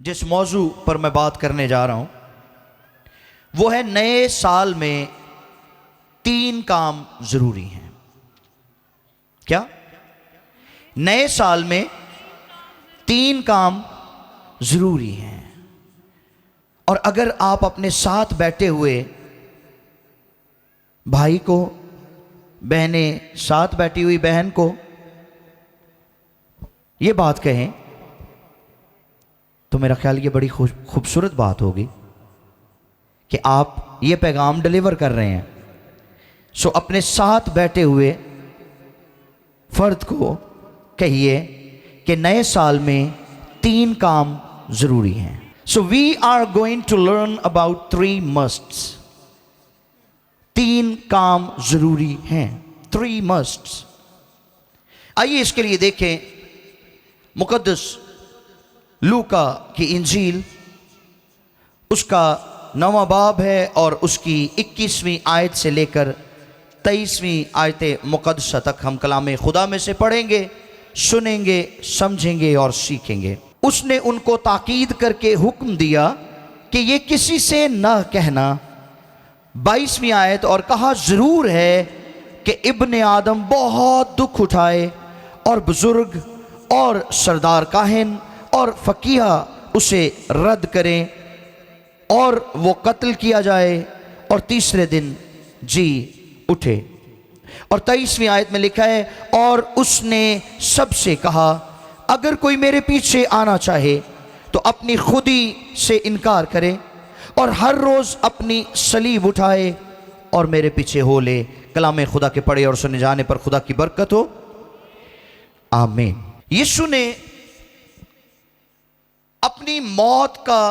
जिस मौजू पर मैं बात करने जा रहा हूं वो है नए साल में 3 काम जरूरी हैं। क्या? नए साल में 3 काम जरूरी हैं। और अगर आप अपने साथ बैठे हुए भाई को, बहनें, साथ बैठी हुई बहन को ये बात कहें तो मेरा ख्याल ये बड़ी खूबसूरत बात होगी कि आप ये पैगाम डिलीवर कर रहे हैं। सो अपने साथ बैठे हुए फर्द को कहिए कि नए साल में 3 काम जरूरी हैं। So we are going to learn about 3 musts. 3 काम जरूरी हैं, 3 मस्ट्स। आइए इसके लिए देखें मुकद्दस लूका की इंजील, उसका 9वां बाब है और उसकी 21वीं आयत से लेकर 23वीं आयत मुकद्दसा तक हम कलाम खुदा में से पढ़ेंगे, सुनेंगे, समझेंगे और सीखेंगे। उसने उनको ताकीद करके हुक्म दिया कि ये किसी से न कहना। 22वीं आयत, और कहा जरूर है कि इब्ने आदम बहुत दुख उठाए और बुजुर्ग और सरदार काहिन और फकीहा उसे रद्द करें और वो कत्ल किया जाए और तीसरे दिन जी उठे। और 23वीं आयत में लिखा है, और उसने सबसे कहा अगर कोई मेरे पीछे आना चाहे तो अपनी खुदी से इनकार करे और हर रोज अपनी सलीब उठाए और मेरे पीछे हो ले। कलाम खुदा के पढ़े और सुने जाने पर खुदा की बरकत हो, आमीन। यीशु ने अपनी मौत का,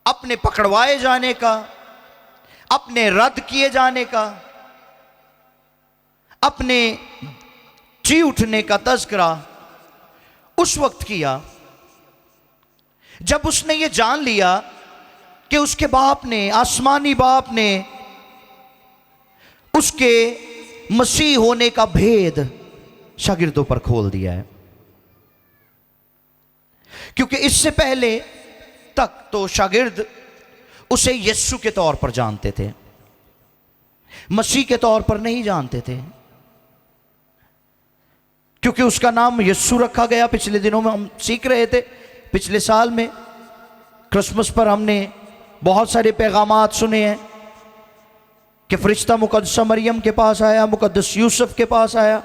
अपने पकड़वाए जाने का, अपने रद्द किए जाने का, अपने जी उठने का तज़किरा उस वक्त किया जब उसने ये जान लिया कि उसके बाप ने, आसमानी बाप ने उसके मसीह होने का भेद शागिर्दों पर खोल दिया है। क्योंकि इससे पहले तक तो शागिर्द उसे यीशु के तौर पर जानते थे, मसीह के तौर पर नहीं जानते थे, क्योंकि उसका नाम यीशु रखा गया। पिछले दिनों में हम सीख रहे थे, पिछले साल में क्रिसमस पर हमने बहुत सारे पैगामात सुने हैं कि फरिश्ता मुकद्दसा मरियम के पास आया, मुकद्दस यूसुफ के पास आया,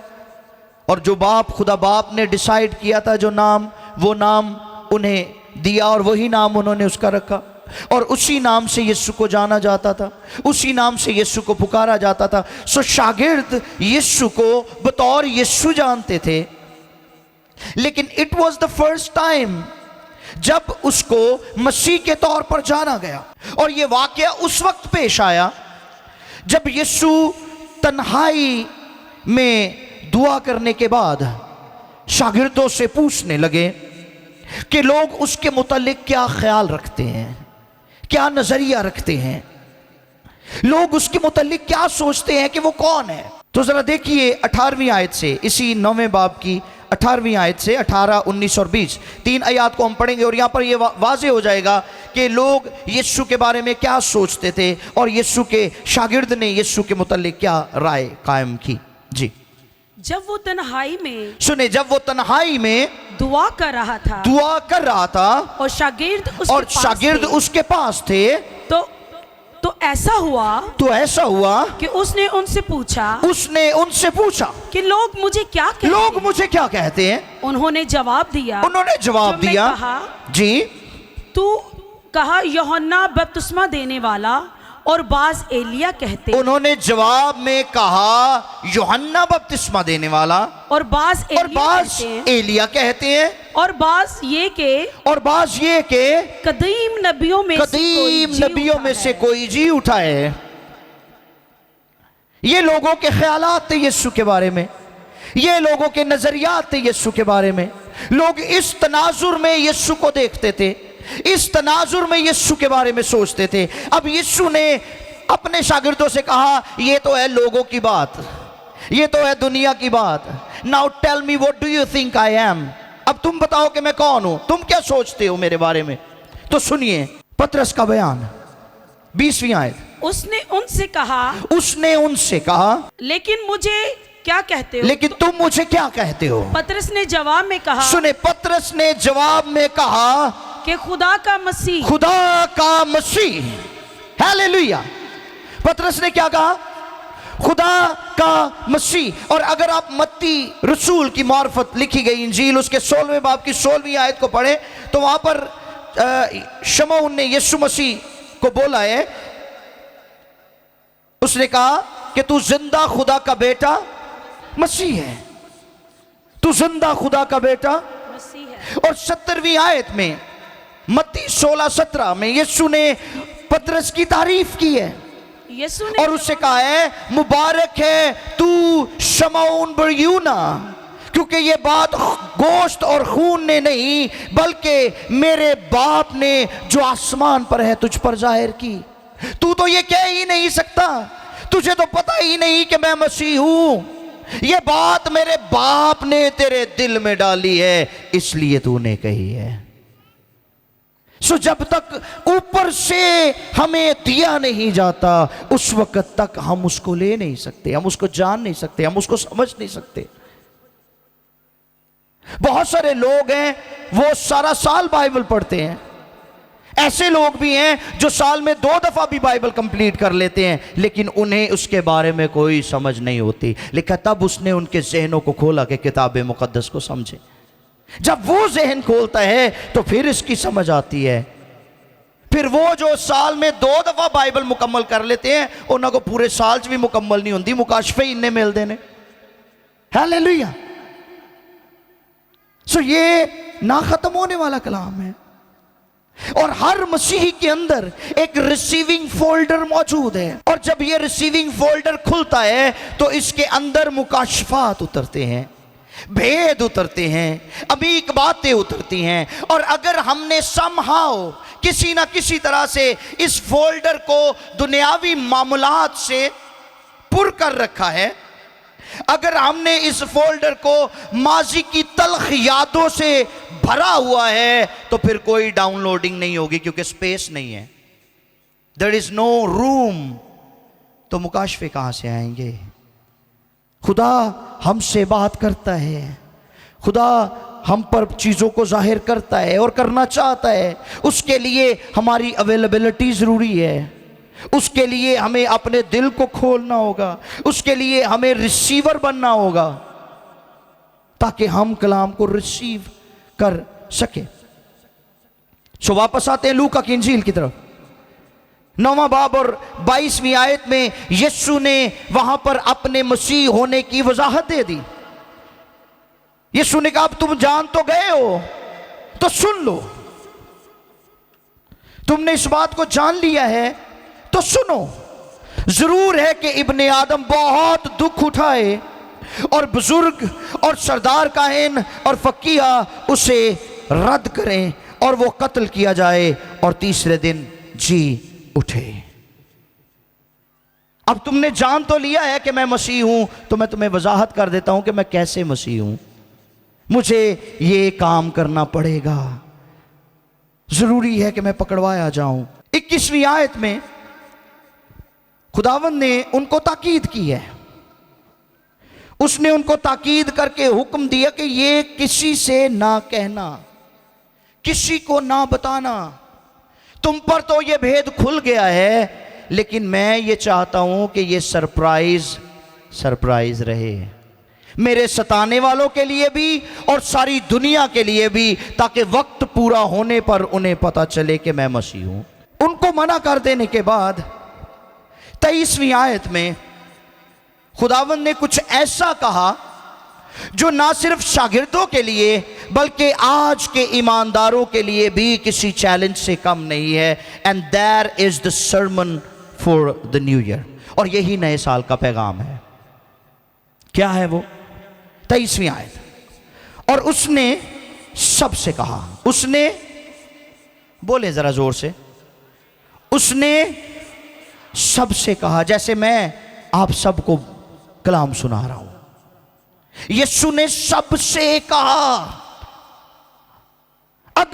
और जो बाप, खुदा बाप ने डिसाइड किया था जो नाम, वो नाम उन्हें दिया और वही नाम उन्होंने उसका रखा। और उसी नाम से यीशु को जाना जाता था, उसी नाम से यीशु को पुकारा जाता था। सो शागिर्द यीशु को बतौर यीशु जानते थे, लेकिन it was the first time जब उसको मसीह के तौर पर जाना गया। और यह वाकया उस वक्त पेश आया जब यीशु तन्हाई में दुआ करने के बाद शागिर्दों से पूछने लगे कि लोग उसके मुतालिक क्या ख्याल रखते हैं, क्या नजरिया रखते हैं, लोग उसके मुतालिक क्या सोचते हैं कि वो कौन है। तो जरा देखिए 18वीं आयत से, इसी 9वें बाब की 18वीं आयत से 18, 19 और 20 3 आयत को हम पढ़ेंगे और यहां पर यह वाज़े हो जाएगा कि लोग यीशु के बारे में क्या सोचते थे और यीशु के शागिर्द ने यीशु के मुतालिक क्या राय कायम की। जी, जब वो तन्हाई में, सुने, जब वो तन्हाई में दुआ कर रहा था और शागिर्द उसके पास थे तो ऐसा हुआ कि उसने उनसे पूछा कि लोग मुझे क्या कहते हैं। उन्होंने जवाब दिया कहा, जी, तू कहा यूहन्ना बपतिस्मा देने वाला और बाज एलिया कहते हैं। उन्होंने जवाब में कहा यूहन्ना बपतिस्मा देने वाला और बाज एलिया कहते हैं, और बाज ये के कदीम नबियों में से कोई जी उठा है। ये लोगों के ख्यालात थे यीशु के बारे में, ये लोगों के नजरियात थे यीशु के बारे में। लोग इस तनाजुर में यीशु को देखते थे, इस तनाजुर में यीशु के बारे में सोचते थे। अब यीशु ने अपने शागिर्दों से कहा, ये तो है लोगों की बात, ये तो है दुनिया की बात। Now tell me what do you think I am. अब तुम बताओ कि मैं कौन हूं, तुम क्या सोचते हो मेरे बारे में। तो सुनिए पतरस का बयान, 20वीं आयत। उसने उनसे कहा, लेकिन मुझे क्या कहते हो, लेकिन तुम मुझे क्या कहते हो। पतरस ने जवाब में कहा, सुने, पतरस ने जवाब में कहा कि खुदा का मसीह। हालेलुया। पतरस ने क्या कहा, खुदा का मसीह। और अगर आप मत्ती रसूल की मार्फत लिखी गई इंजील उसके 16वें बाब की 16वीं आयत को पढ़े तो वहां पर शमौन ने यीशु मसीह को बोला है, उसने कहा कि तू जिंदा खुदा का बेटा मसीह है, तू जिंदा खुदा का बेटा मसीह है। और 70वीं आयत में मत्ती 16-17 में यीशु ने पतरस की तारीफ की है यीशु ने और उससे कहा है, मुबारक है तू शमौन बरयूना, क्योंकि ये बात गोश्त और खून ने नहीं बल्कि मेरे बाप ने जो आसमान पर है तुझ पर जाहिर की। तू तो ये कह ही नहीं सकता, तुझे तो पता ही नहीं कि मैं मसीह हूं, ये बात मेरे बाप ने तेरे दिल में डाली है इसलिए तूने कही है। सो जब तक ऊपर से हमें दिया नहीं जाता उस वक्त तक हम उसको ले नहीं सकते, हम उसको जान नहीं सकते, हम उसको समझ नहीं सकते। बहुत सारे लोग हैं वो सारा साल बाइबल पढ़ते हैं, ऐसे लोग भी हैं जो साल में 2 दफा भी बाइबल कंप्लीट कर लेते हैं लेकिन उन्हें उसके बारे में कोई समझ नहीं होती। लिखा तब उसने उनके जहनों को खोला कि किताब मुकद्दस को समझे। जब वो जहन खोलता है तो फिर इसकी समझ आती है। फिर वो जो साल में 2 दफा बाइबल मुकम्मल कर लेते हैं उन्हों को पूरे साल च भी मुकम्मल नहीं होती, मुकाशफे इन्ने मिलते हैं। हालेलुया। सो ये ना खत्म होने वाला कलाम है और हर मसीही के अंदर एक रिसीविंग फोल्डर मौजूद है और जब ये रिसीविंग फोल्डर खुलता है तो इसके अंदर मुकाशफात उतरते हैं, भेद उतरते हैं, अमीक बातें उतरती हैं। और अगर हमने समहाउ किसी ना किसी तरह से इस फोल्डर को दुनियावी मामूलात से पुर कर रखा है, अगर हमने इस फोल्डर को माजी की तल्ख यादों से भरा हुआ है तो फिर कोई डाउनलोडिंग नहीं होगी क्योंकि स्पेस नहीं है, देयर इज नो रूम। तो मुकाशफे कहां से आएंगे। खुदा हमसे बात करता है, खुदा हम पर चीज़ों को जाहिर करता है और करना चाहता है। उसके लिए हमारी अवेलेबिलिटी ज़रूरी है, उसके लिए हमें अपने दिल को खोलना होगा, उसके लिए हमें रिसीवर बनना होगा ताकि हम कलाम को रिसीव कर सके। सो वापस आते हैं लूका की इंजील की तरफ, 9वां बाब और 22वीं आयत में यीशु ने वहां पर अपने मसीह होने की वजाहत दे दी। यीशु ने कहा अब तुम जान तो गए हो तो सुन लो, तुमने इस बात को जान लिया है तो सुनो। जरूर है कि इब्ने आदम बहुत दुख उठाए और बुजुर्ग और सरदार काहिन और फकीहा उसे रद्द करें और वो कत्ल किया जाए और तीसरे दिन जी उठे। अब तुमने जान तो लिया है कि मैं मसीह हूं तो मैं तुम्हें वजाहत कर देता हूं कि मैं कैसे मसीह हूं। मुझे ये काम करना पड़ेगा, जरूरी है कि मैं पकड़वाया जाऊं। 21वीं आयत में खुदावंद ने उनको ताकीद की है, उसने उनको ताकीद करके हुक्म दिया कि ये किसी से ना कहना, किसी को ना बताना। तुम पर तो ये भेद खुल गया है लेकिन मैं ये चाहता हूं कि ये सरप्राइज रहे मेरे सताने वालों के लिए भी और सारी दुनिया के लिए भी, ताकि वक्त पूरा होने पर उन्हें पता चले कि मैं मसीह हूं। उनको मना कर देने के बाद 23वीं आयत में खुदावंद ने कुछ ऐसा कहा जो ना सिर्फ शागिर्दों के लिए बल्कि आज के ईमानदारों के लिए भी किसी चैलेंज से कम नहीं है। And there is the sermon for the new year, और यही नए साल का पैगाम है। क्या है वो? 23वीं आयत, और उसने सबसे कहा, उसने, बोले जरा जोर से, उसने सबसे कहा। जैसे मैं आप सबको कलाम सुना रहा हूं, यीशु ने सबसे कहा।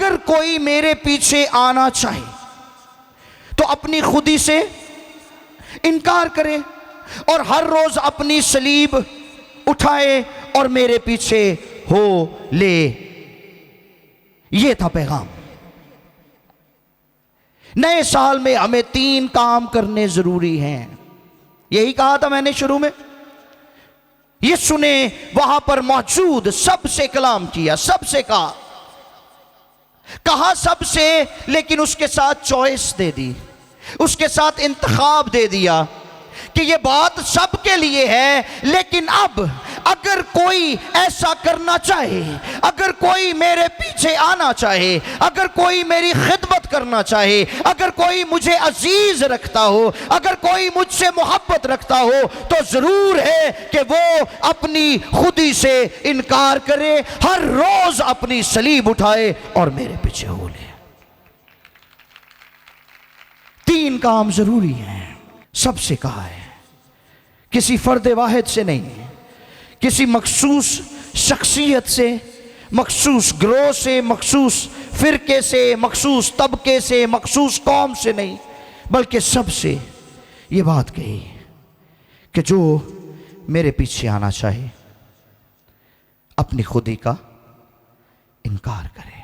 अगर कोई मेरे पीछे आना चाहे तो अपनी खुदी से इनकार करे और हर रोज अपनी सलीब उठाए और मेरे पीछे हो ले। यह था पैगाम। नए साल में हमें 3 काम करने जरूरी हैं। यही कहा था मैंने शुरू में। यीशु ने वहां पर मौजूद सबसे कलाम किया, सबसे कहा सबसे, लेकिन उसके साथ चॉइस दे दी, उसके साथ इंतखाब दे दिया कि ये बात सबके लिए है। लेकिन अब अगर कोई ऐसा करना चाहे, अगर कोई मेरे पीछे आना चाहे, अगर कोई मेरी खिदमत करना चाहे, अगर कोई मुझे अजीज रखता हो, अगर कोई मुझसे मोहब्बत रखता हो, तो जरूर है कि वो अपनी खुदी से इनकार करे, हर रोज अपनी सलीब उठाए और मेरे पीछे हो ले। 3 काम जरूरी हैं, सबसे कहा है, किसी फर्द वाहिद से नहीं, किसी मखसूस शख्सियत से, मखसूस ग्रोह से, मखसूस फिरके से, मखसूस तबके से, मखसूस कौम से नहीं, बल्कि सबसे ये बात कही कि जो मेरे पीछे आना चाहे अपनी खुदी का इनकार करे।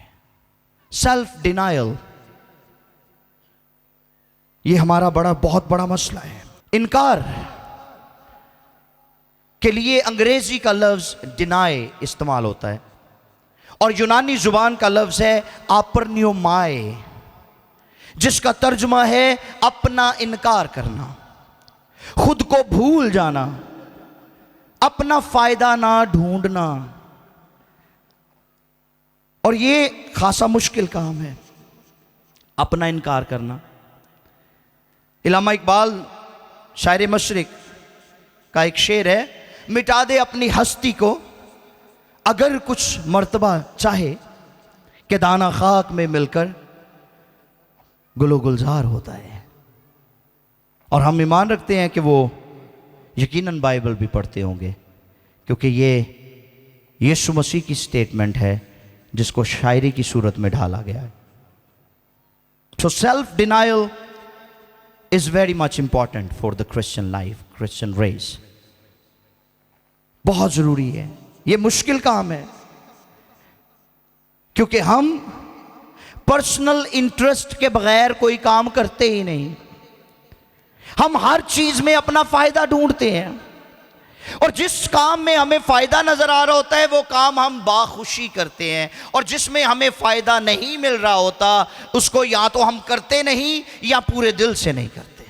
सेल्फ डिनायल, ये हमारा बहुत बड़ा मसला है। इनकार के लिए अंग्रेजी का लफ्ज डिनाई इस्तेमाल होता है और यूनानी जुबान का लफ्ज है आपर्न्योमाए, जिसका तर्जुमा है अपना इनकार करना, खुद को भूल जाना, अपना फायदा ना ढूंढना। और ये खासा मुश्किल काम है, अपना इनकार करना। इल्लामा इकबाल शायर मशरिक का एक शेर है, मिटा दे अपनी हस्ती को अगर कुछ मर्तबा चाहे कि दाना खाक में मिलकर गुलो गुलजार होता है। और हम ईमान रखते हैं कि वो यकीनन बाइबल भी पढ़ते होंगे, क्योंकि ये यीशु मसीह की स्टेटमेंट है जिसको शायरी की सूरत में ढाला गया है। So self denial is very much important for the Christian life, Christian race. बहुत जरूरी है, ये मुश्किल काम है, क्योंकि हम पर्सनल इंटरेस्ट के बगैर कोई काम करते ही नहीं। हम हर चीज में अपना फायदा ढूंढते हैं और जिस काम में हमें फायदा नजर आ रहा होता है वो काम हम बाखुशी करते हैं, और जिसमें हमें फायदा नहीं मिल रहा होता उसको या तो हम करते नहीं या पूरे दिल से नहीं करते।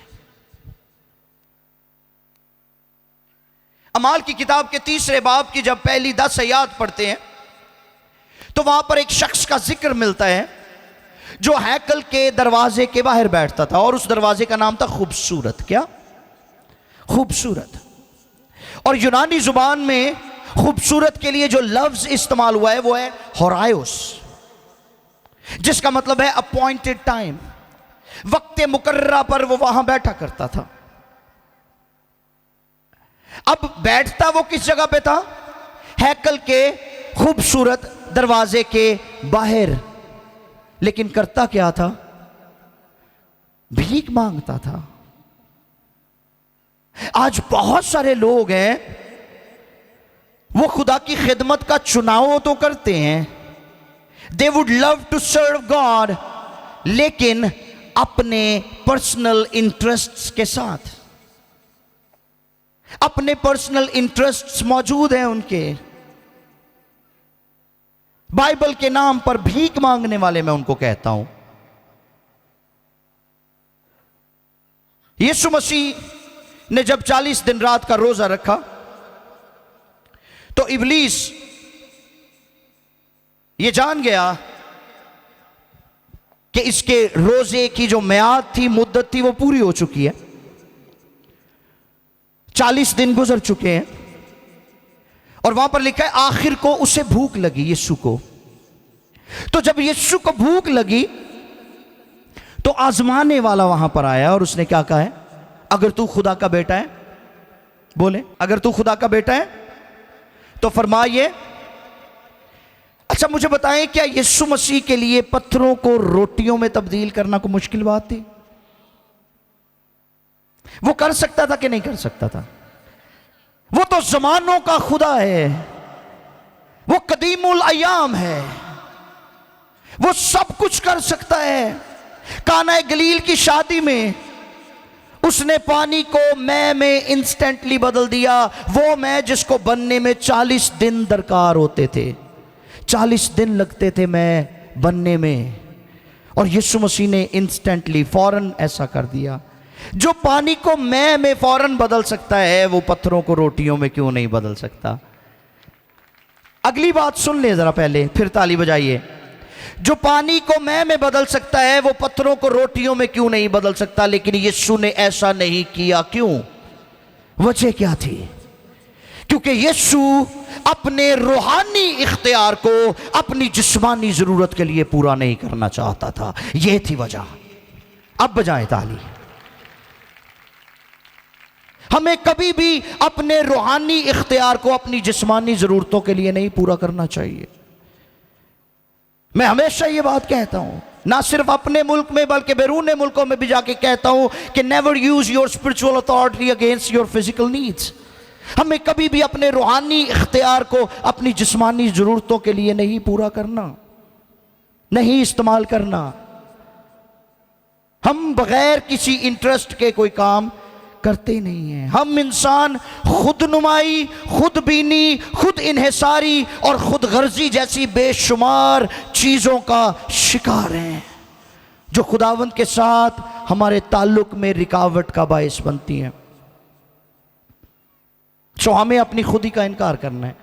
अमाल की किताब के 3 बाब की जब पहली 10 आयत पढ़ते हैं तो वहां पर एक शख्स का जिक्र मिलता है जो हैकल के दरवाजे के बाहर बैठता था, और उस दरवाजे का नाम था खूबसूरत। क्या? खूबसूरत। और यूनानी जुबान में खूबसूरत के लिए जो लफ्ज इस्तेमाल हुआ है वो है होरायोस, जिसका मतलब है अपॉइंटेड टाइम, वक्त मुकर्ररा पर वो वहां बैठा करता था। अब बैठता वो किस जगह पे था? हैकल के खूबसूरत दरवाजे के बाहर। लेकिन करता क्या था? भीख मांगता था। आज बहुत सारे लोग हैं, वो खुदा की खिदमत का चुनाव तो करते हैं, they would love to serve God, लेकिन अपने पर्सनल इंटरेस्ट्स के साथ। अपने पर्सनल इंटरेस्ट्स मौजूद हैं उनके। बाइबल के नाम पर भीख मांगने वाले मैं उनको कहता हूं। यीशु मसीह ने जब 40 दिन रात का रोजा रखा तो इब्लीस ये जान गया कि इसके रोजे की जो मियाद थी, मुद्दत थी, वो पूरी हो चुकी है। 40 दिन गुजर चुके हैं और वहां पर लिखा है आखिर को उसे भूख लगी, यीशु को। तो जब यीशु को भूख लगी तो आजमाने वाला वहां पर आया और उसने क्या कहा है? अगर तू खुदा का बेटा है, बोले अगर तू खुदा का बेटा है तो फरमाइए अच्छा मुझे बताएं, क्या यीशु मसीह के लिए पत्थरों को रोटियों में तब्दील करना कोई मुश्किल बात थी? वो कर सकता था कि नहीं कर सकता था? वो तो जमानों का खुदा है, वो कदीमुल अयाम है, वो सब कुछ कर सकता है। काना गलील की शादी में उसने पानी को मैं में इंस्टेंटली बदल दिया। वो मैं जिसको बनने में 40 दिन दरकार होते थे, 40 दिन लगते थे मैं बनने में, और यीशु मसीह ने इंस्टेंटली फौरन ऐसा कर दिया। जो पानी को मैं में फौरन बदल सकता है, वो पत्थरों को रोटियों में क्यों नहीं बदल सकता? अगली बात सुन ले जरा पहले, फिर ताली बजाइए। जो पानी को मैं में बदल सकता है, वो पत्थरों को रोटियों में क्यों नहीं बदल सकता? लेकिन यीशु ने ऐसा नहीं किया। क्यों? वजह क्या थी? क्योंकि यीशु अपने रूहानी इख्तियार को अपनी जिस्मानी जरूरत के लिए पूरा नहीं करना चाहता था। यह थी वजह। अब बजाएं ताली। हमें कभी भी अपने रूहानी इख्तियार को अपनी जिस्मानी जरूरतों के लिए नहीं पूरा करना चाहिए। मैं हमेशा ये बात कहता हूं, ना सिर्फ अपने मुल्क में बल्कि बैरून मुल्कों में भी जाके कहता हूं कि never use your spiritual authority against your physical needs. हमें कभी भी अपने रूहानी इख्तियार को अपनी जिस्मानी जरूरतों के लिए नहीं पूरा करना, नहीं इस्तेमाल करना। हम बगैर किसी इंटरेस्ट के कोई काम करते नहीं हैं। हम इंसान खुद नुमाई, खुद बीनी, खुद इन्हिसारी और खुद गर्जी जैसी बेशुमार चीजों का शिकार हैं, जो खुदावंद के साथ हमारे ताल्लुक में रुकावट का बायस बनती हैं। सो हमें अपनी खुदी का इनकार करना है।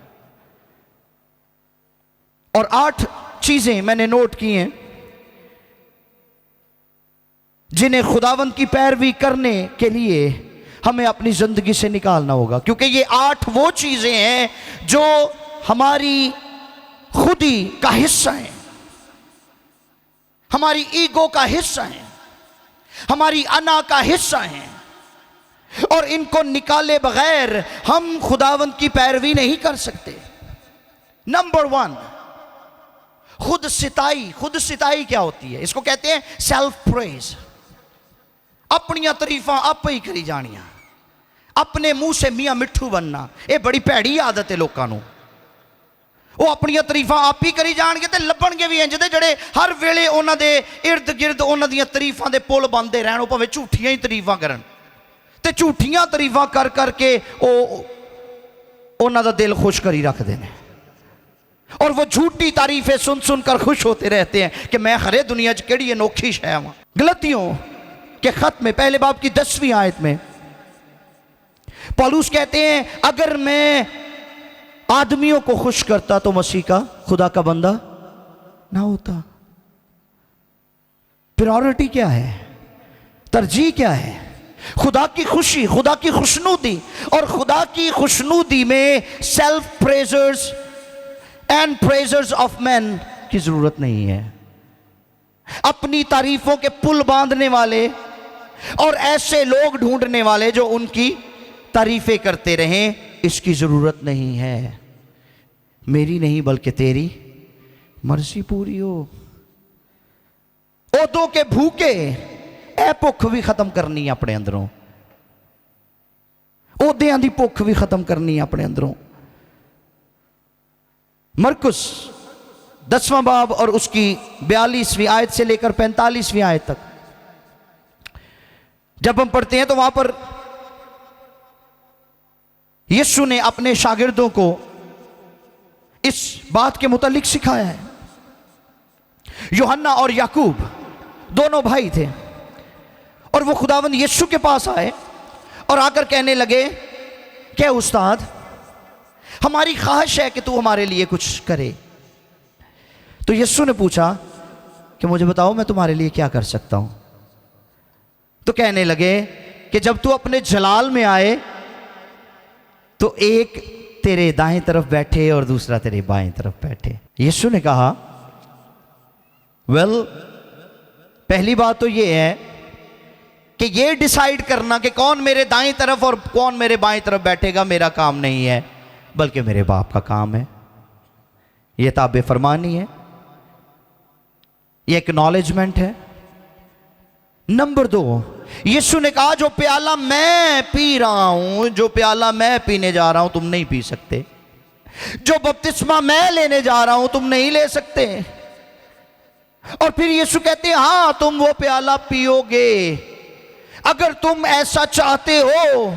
और 8 चीजें मैंने नोट की हैं जिन्हें खुदावंद की पैरवी करने के लिए हमें अपनी जिंदगी से निकालना होगा, क्योंकि ये 8 वो चीजें हैं जो हमारी खुदी का हिस्सा हैं, हमारी ईगो का हिस्सा हैं, हमारी अना का हिस्सा हैं, और इनको निकाले बगैर हम खुदावंद की पैरवी नहीं कर सकते। नंबर 1, खुद सिताई। खुद सिताई क्या होती है? इसको कहते हैं सेल्फ प्रेज। अपनी तारीफा आप ही करी जानिया, अपने मुंह से मियाँ मिठू बनना। ये बड़ी भैड़ी आदत है लोगों को। वो अपनी तारीफा आप ही करी जाएंगे तो लभणगे भी इंज दे जड़े हर वेले उन्हां दे इर्द गिर्द उन्हां दीयां तारीफां दे पुल बनते रहन। वो भावें झूठियां ही तारीफां करन ते झूठियां तारीफां कर करके उन्हां दा दिल खुश करी रखते हैं, और वो झूठी तारीफें सुन सुन कर खुश होते रहते हैं कि मैं खरे दुनिया च केड़ी अनोखी शै वां। गलतियों के खत में पहले बाब की 10वीं आयत में पौलुस कहते हैं, अगर मैं आदमियों को खुश करता तो मसीह का, खुदा का बंदा ना होता। प्रायोरिटी क्या है? तरजीह क्या है? खुदा की खुशी, खुदा की खुशनुदी, और खुदा की खुशनुदी में self pleasures and pleasures of man की जरूरत नहीं है। अपनी तारीफों के पुल बांधने वाले और ऐसे लोग ढूंढने वाले जो उनकी तारीफें करते रहें, इसकी जरूरत नहीं है। मेरी नहीं बल्कि तेरी मर्जी पूरी हो। ओदों के भूखे ए भुख भी खत्म करनी अपने अंदरों, ओदियां दी भुख भी खत्म करनी अपने अंदरों। मरकुस 10वां बाब और उसकी 42वीं आयत से लेकर 45वीं आयत तक जब हम पढ़ते हैं तो वहां पर यीशु ने अपने शागिर्दों को इस बात के मुतालिक सिखाया है। यूहन्ना और याकूब दोनों भाई थे, और वो खुदावंद यीशु के पास आए और आकर कहने लगे क्या उस्ताद, हमारी ख्वाहिश है कि तू हमारे लिए कुछ करे। तो यीशु ने पूछा कि मुझे बताओ मैं तुम्हारे लिए क्या कर सकता हूं। तो कहने लगे कि जब तू अपने जलाल में आए तो एक तेरे दाएं तरफ बैठे और दूसरा तेरे बाएं तरफ बैठे। यीशु ने कहा पहली बात तो ये है कि ये डिसाइड करना कि कौन मेरे दाएं तरफ और कौन मेरे बाएं तरफ बैठेगा मेरा काम नहीं है, बल्कि मेरे बाप का काम है। ये ताबे फरमानी है, ये एक्नॉलेजमेंट है। नंबर 2, यीशु ने कहा जो प्याला मैं पी रहा हूं, जो प्याला मैं पीने जा रहा हूं तुम नहीं पी सकते, जो बपतिस्मा मैं लेने जा रहा हूं तुम नहीं ले सकते। और फिर यीशु कहते हैं हां तुम वो प्याला पियोगे, अगर तुम ऐसा चाहते हो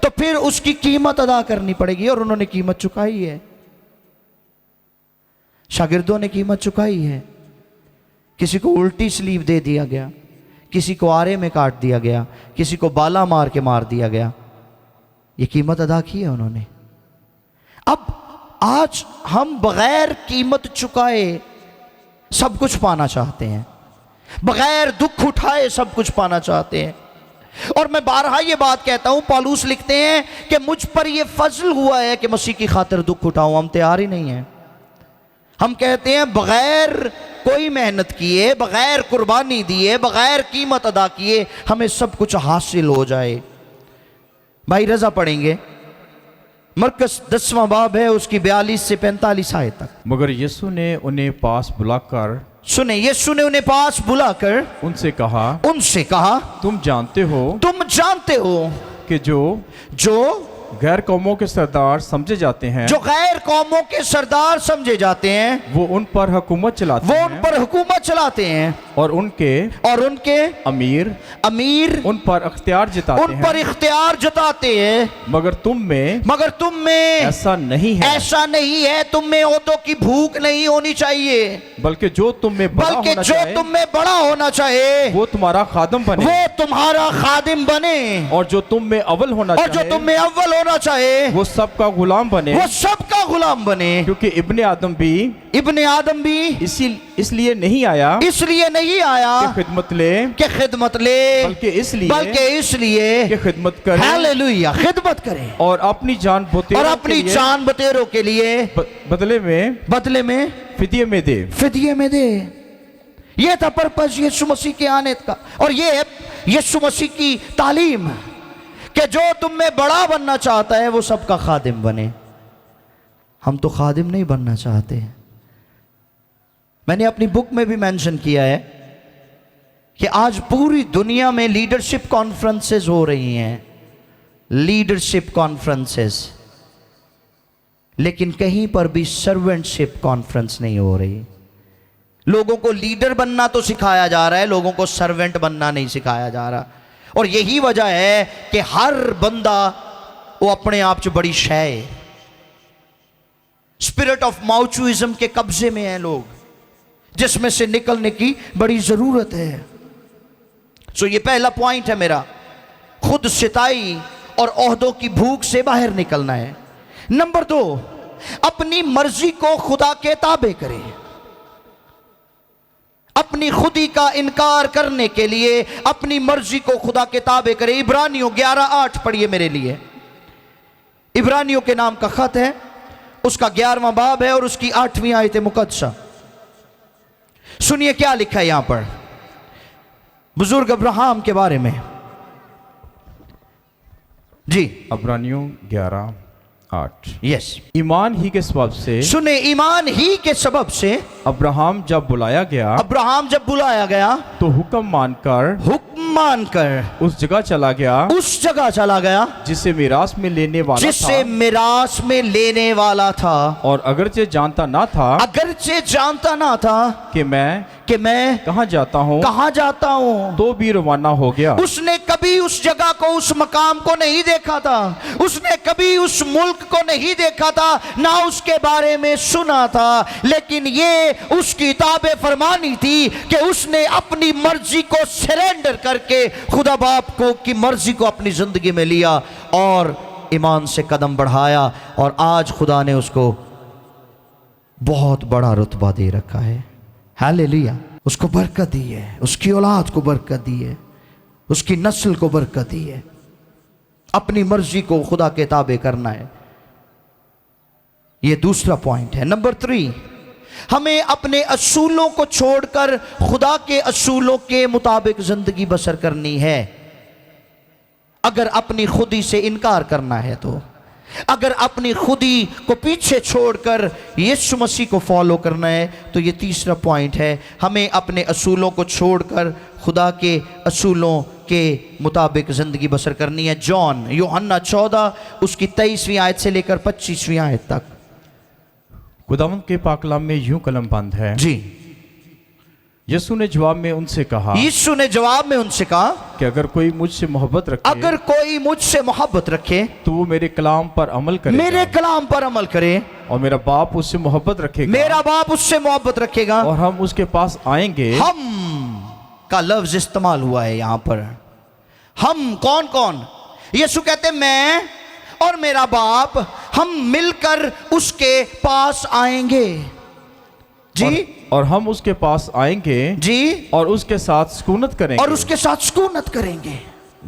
तो फिर उसकी कीमत अदा करनी पड़ेगी। और उन्होंने कीमत चुकाई है, शागिर्दों ने कीमत चुकाई है। किसी को उल्टी स्लीव दे दिया गया, किसी को आरे में काट दिया गया, किसी को बाला मार के मार दिया गया। ये कीमत अदा की है उन्होंने। अब आज हम बगैर कीमत चुकाए सब कुछ पाना चाहते हैं, बगैर दुख उठाए सब कुछ पाना चाहते हैं। और मैं बारहा ये बात कहता हूं, पौलुस लिखते हैं कि मुझ पर ये फजल हुआ है कि मसीह की खातिर दुख उठाऊं। हम तैयार ही नहीं हैं। हम कहते हैं बगैर कोई मेहनत किए, बगैर कुर्बानी दिए, बगैर कीमत अदा किए हमें सब कुछ हासिल हो जाए। भाई रजा पढ़ेंगे, मरकस 10वां बाब है, उसकी 42 से 45 आयत तक। मगर यीशु ने उन्हें पास बुलाकर, सुने, यीशु ने उन्हें पास बुलाकर उनसे कहा, तुम जानते हो कि जो गैर कौमों के सरदार समझे जाते हैं, जो गैर कौमों के सरदार समझे जाते हैं, वो उन पर हुकूमत चलाते हैं, और उनके अमीर उन पर इख्तियार जताते हैं। मगर तुम में ऐसा नहीं है। तुम में ओहदों की भूख नहीं होनी चाहिए, बल्कि जो तुम में बड़ा होना चाहिए वो तुम्हारा खादिम बने, और जो तुम में अव्वल होना चाहिए वो सबका गुलाम बने। क्योंकि इब्ने आदम भी इसलिए नहीं आया कि खिदमत ले बल्कि इसलिए कि खिदमत करे, हालेलुया, खिदमत करे और अपनी जान बतेरों के लिए बदले में फिदिये में दे। ये था पर्पस यीशु मसीह के आने का, और ये है यीशु मसीह की तालीम कि जो तुम में बड़ा बनना चाहता है वो सबका खादिम बने। हम तो खादिम नहीं बनना चाहते हैं। मैंने अपनी बुक में भी मेंशन किया है कि आज पूरी दुनिया में लीडरशिप कॉन्फ्रेंसेस हो रही हैं, लीडरशिप कॉन्फ्रेंसेस, लेकिन कहीं पर भी सर्वेंटशिप कॉन्फ्रेंस नहीं हो रही। लोगों को लीडर बनना तो सिखाया जा रहा है, लोगों को सर्वेंट बनना नहीं सिखाया जा रहा। और यही वजह है कि हर बंदा वो अपने आप च बड़ी शय, स्पिरिट ऑफ माउचुइज्म के कब्जे में है लोग, जिसमें से निकलने की बड़ी जरूरत है। सो ये पहला पॉइंट है मेरा, खुद सिताई और ओहदों की भूख से बाहर निकलना है। नंबर 2, अपनी मर्जी को खुदा के ताबे करें। अपनी खुदी का इनकार करने के लिए अपनी मर्जी को खुदा के ताबे करें। इब्रानियों 11:8 पढ़िए मेरे लिए। इब्रानियों के नाम का खत है, उसका 11वां बाब है और उसकी 8वीं आयत मुकद्दसा। सुनिए क्या लिखा है यहां पर बुजुर्ग अब्राहम के बारे में। जी, इब्रानियों 11:8। यस, ईमान ही के सबब से, सुने, ईमान ही के सबब से अब्राहम जब बुलाया गया तो हुक्म मानकर उस जगह चला गया जिसे मिरास में लेने वाला था। और अगरचे जानता ना था कि मैं कहाँ जाता हूँ तो भी रवाना हो गया। उसने कभी उस जगह को, उस मकाम को नहीं देखा था, उसने कभी उस मुल्क को नहीं देखा था, ना उसके बारे में सुना था, लेकिन ये उसकी ताबे फरमानी थी कि उसने अपनी मर्जी को सरेंडर करके खुदा बाप को की मर्जी को अपनी जिंदगी में लिया और ईमान से कदम बढ़ाया, और आज खुदा ने उसको बहुत बड़ा रुतबा दे रखा है। हालेलुया, उसको बरकत दी है, उसकी औलाद को बरकत दी है, उसकी नस्ल को बरकत दी है। अपनी मर्जी को खुदा के ताबे करना है, यह दूसरा पॉइंट है। नंबर 3, हमें अपने असूलों को छोड़कर खुदा के असूलों के मुताबिक जिंदगी बसर करनी है। अगर अपनी खुदी से इनकार करना है तो अगर अपनी खुदी को पीछे छोड़कर यीशु मसीह को फॉलो करना है तो ये तीसरा पॉइंट है, हमें अपने असूलों को छोड़कर खुदा के असूलों के मुताबिक ज़िंदगी बसर करनी है। जॉन यूहन्ना 14 उसकी 23वीं आयत से लेकर 25वीं आयत तक। खुदावंद के पाक कलाम में यूं कलम बंद है जी। यीशु ने जवाब में उनसे कहा, यीशु ने जवाब में उनसे कहा कि अगर कोई मुझसे मोहब्बत रखे, अगर कोई मुझसे मोहब्बत रखे तो वो मेरे कलाम पर अमल करे, मेरे कलाम पर अमल करे, और मेरा बाप उससे मोहब्बत रखेगा, मेरा बाप उससे मोहब्बत रखेगा, और हम उसके पास आएंगे। हम का लफ्ज इस्तेमाल हुआ है यहां पर। हम कौन कौन? यीशु कहते मैं और मेरा बाप हम मिलकर उसके पास आएंगे जी। और हम उसके पास आएंगे जी, और उसके साथ सुकूनत करेंगे, और उसके साथ सुकूनत करेंगे।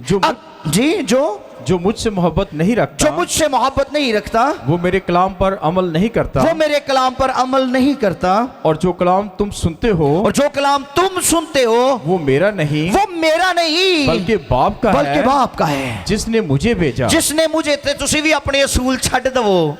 जो जी, जो मुझसे मोहब्बत नहीं रखता, जो मुझसे मोहब्बत नहीं रखता, वो मेरे कलाम पर अमल नहीं करता, वो मेरे कलाम पर अमल नहीं करता, और जो कलाम तुम सुनते हो, और जो कलाम तुम सुनते हो वो मेरा नहीं, वो मेरा नहीं बल्कि बाप का बल्कि है, बाप का है जिसने मुझे भेजा। जिसने मुझे ते तुसी भी अपने असूल छੱਡ दवो।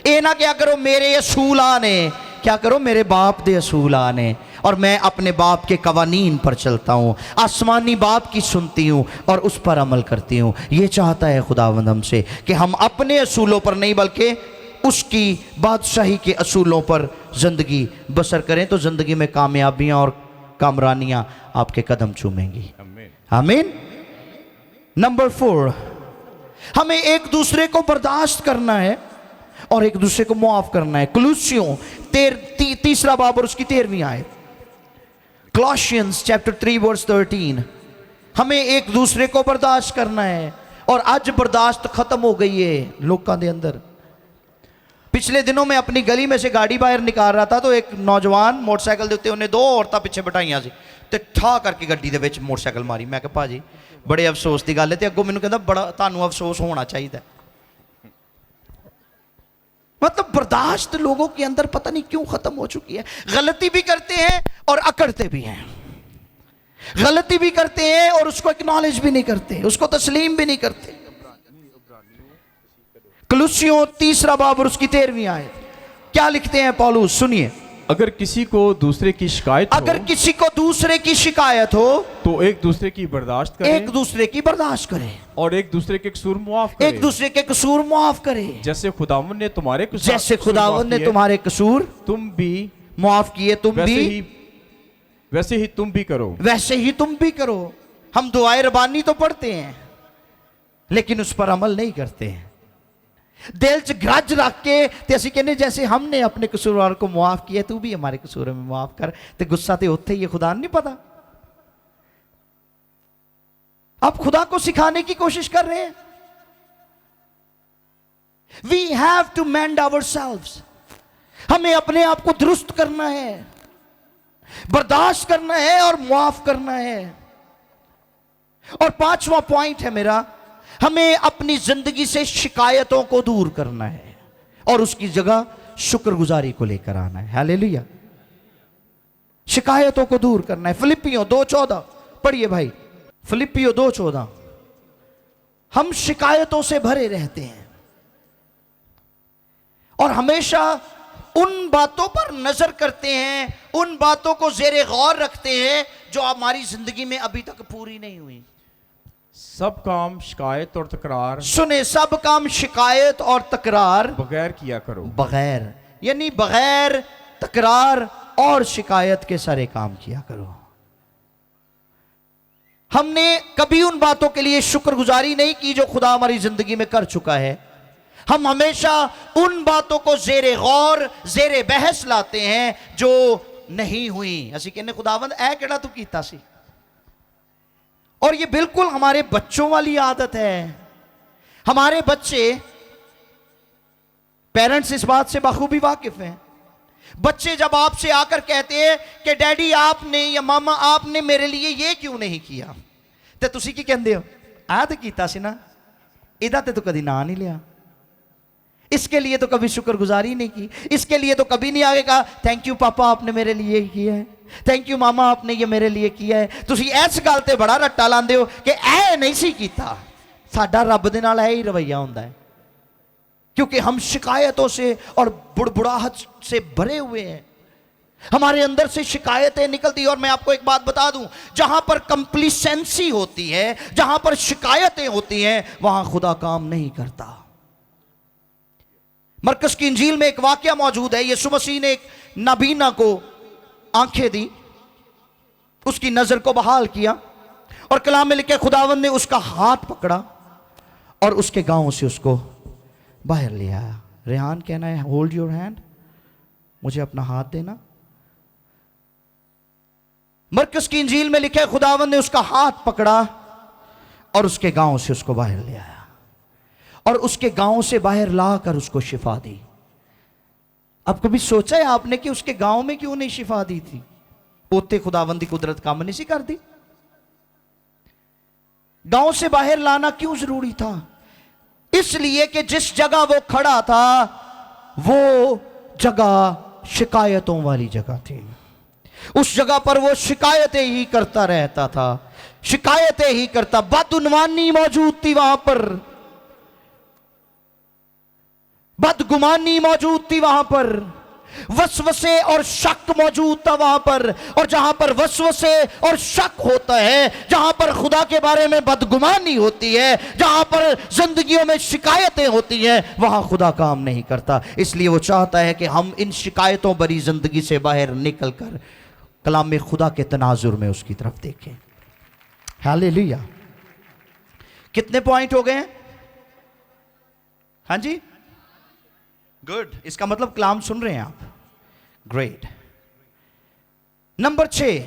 ये ना क्या करो मेरे असूल आने, क्या करो मेरे बाप दे असूल आने, और मैं अपने बाप के कवानीन पर चलता हूँ, आसमानी बाप की सुनती हूँ और उस पर अमल करती हूँ। ये चाहता है खुदावंद हमसे कि हम अपने असूलों पर नहीं बल्कि उसकी बादशाही के असूलों पर ज़िंदगी बसर करें, तो ज़िंदगी में कामयाबियाँ और कामरानियाँ आपके कदम चूमेंगी। आमीन। नंबर 4, हमें एक दूसरे को बर्दाश्त करना है और एक दूसरे को मुआफ करना है। कुलूसियों 3 बाब और उसकी 13वीं आयत। Colossians chapter 3 verse 13। हमें एक दूसरे को बर्दाश्त करना है, और आज बर्दाश्त खत्म हो गई है लोगों के अंदर। पिछले दिनों में अपनी गली में से गाड़ी बाहर निकाल रहा था तो एक नौजवान मोटरसाइकिल देते उन्हें 2 औरतां पिछे बिठाइयां सी ते ठा करके गड्डी दे विच मोटरसाइकिल मारी। मैं कहा भाजी बड़े अफसोस की गल है, ते अगों मैनूं कहंदा बड़ा तुहानूं अफसोस होना चाहिए। मतलब बर्दाश्त लोगों के अंदर पता नहीं क्यों खत्म हो चुकी है। गलती भी करते हैं और अकड़ते भी हैं, गलती भी करते हैं और उसको एक्नॉलेज भी नहीं करते, उसको तस्लीम भी नहीं करते। कुलूसियों 3 बाब और उसकी 13वीं आयत क्या लिखते हैं पौलुस, सुनिए। अगर किसी को दूसरे की शिकायत हो, अगर किसी को दूसरे की शिकायत हो तो एक दूसरे की बर्दाश्त करें, एक दूसरे की बर्दाश्त करें, और एक दूसरे के कसूर मुआफ करें, एक दूसरे के कसूर मुआफ करें। जैसे खुदावंद ने तुम्हारे कसूर, जैसे खुदावंद ने तुम्हारे कसूर तुम भी मुआफ किए, तुम भी वैसे ही तुम भी करो, वैसे ही तुम भी करो। हम दुआए रबानी तो पढ़ते हैं लेकिन उस पर अमल नहीं करते हैं। दिल च ग्रज रख के ते असीं कहने जैसे हमने अपने कसूरवार को मुआफ किया तू भी हमारे कसूरों में मुआफ कर, ते गुस्सा ते उत्थे ही है, खुदा नहीं पता। आप खुदा को सिखाने की कोशिश कर रहे हैं। We have to mend ourselves. हमें अपने आप को दुरुस्त करना है, बर्दाश्त करना है और मुआफ करना है। और 5वां पॉइंट है मेरा, हमें अपनी जिंदगी से शिकायतों को दूर करना है और उसकी जगह शुक्रगुजारी को लेकर आना है। हालेलुया। शिकायतों को दूर करना है। फिलिपियों 2:14 पढ़िए भाई, फिलिपियों 2:14। हम शिकायतों से भरे रहते हैं और हमेशा उन बातों पर नजर करते हैं, उन बातों को जेरे गौर रखते हैं जो हमारी जिंदगी में अभी तक पूरी नहीं हुई। सब काम शिकायत और तकरार, सुने, सब काम शिकायत और तकरार बगैर किया करो। बगैर यानी बगैर तकरार और शिकायत के सारे काम किया करो। हमने कभी उन बातों के लिए शुक्रगुजारी नहीं की जो खुदा हमारी जिंदगी में कर चुका है। हम हमेशा उन बातों को जेरे गौर, जेरे बहस लाते हैं जो नहीं हुई। असी कहने खुदावंद ऐ केड़ा तू कीता सी। और ये बिल्कुल हमारे बच्चों वाली आदत है। हमारे बच्चे, पेरेंट्स इस बात से बखूबी वाकिफ हैं। बच्चे जब आपसे आकर कहते हैं कि डैडी आपने या मामा आपने मेरे लिए ये क्यों नहीं किया, तो तुसी की कहंदे हो, आ तो कीता सी ना, इदा ते तो कभी ना नहीं लिया, इसके लिए तो कभी शुक्रगुजारी नहीं की, इसके लिए तो कभी नहीं आगे कहा थैंक यू पापा आपने मेरे लिए किया है, थैंक यू मामा आपने ये मेरे लिए किया है। तुसी इस गल ते बड़ा रट्टा लांदे हो कि ऐ नहीं सी कीता। साडा रब दे नाल ऐ ही रवैया हुंदा है। क्योंकि हम शिकायतों से और बुड़बुड़ाहट से भरे हुए हैं। हमारे अंदर से शिकायतें निकलती हैं। और मैं आपको एक बात बता दूं, जहां पर कंप्लीसेंसी होती है, जहां पर शिकायतें होती हैं, वहां खुदा काम नहीं करता। मरकस की इंजील में एक वाकया मौजूद है। यीशु मसीह ने एक नाबीना को आंखें दी, उसकी नजर को बहाल किया, और कलाम में लिखे खुदावंद ने उसका हाथ पकड़ा और उसके गांव से उसको बाहर ले आया। रेहान कहना है, होल्ड योर हैंड, मुझे अपना हाथ देना। मरकस की इंजील में लिखा है खुदावंद ने उसका हाथ पकड़ा और उसके गांव से उसको बाहर ले आया, और उसके गांव से बाहर लाकर उसको शिफा दी। अब कभी सोचा है आपने कि उसके गांव में क्यों नहीं शिफा दी थी? पोते खुदावंदी कुदरत काम नहीं सी कर दी। गांव से बाहर लाना क्यों जरूरी था? इसलिए कि जिस जगह वो खड़ा था वो जगह शिकायतों वाली जगह थी। उस जगह पर वो शिकायतें ही करता रहता था, शिकायतें ही करता। बदउनवानी मौजूद थी वहां पर, बदगुमानी मौजूद थी वहां पर, वसवसे और शक मौजूद था वहां पर। और जहां पर वसवसे और शक होता है, जहां पर खुदा के बारे में बदगुमानी होती है, जहां पर जिंदगियों में शिकायतें होती हैं, वहां खुदा काम नहीं करता। इसलिए वो चाहता है कि हम इन शिकायतों भरी जिंदगी से बाहर निकलकर कलाम में खुदा के तनाजुर में उसकी तरफ देखें। हालेलुया। कितने पॉइंट हो गए हैं? हाँ जी, गुड। इसका मतलब कलाम सुन रहे हैं आप, ग्रेट। नंबर 6,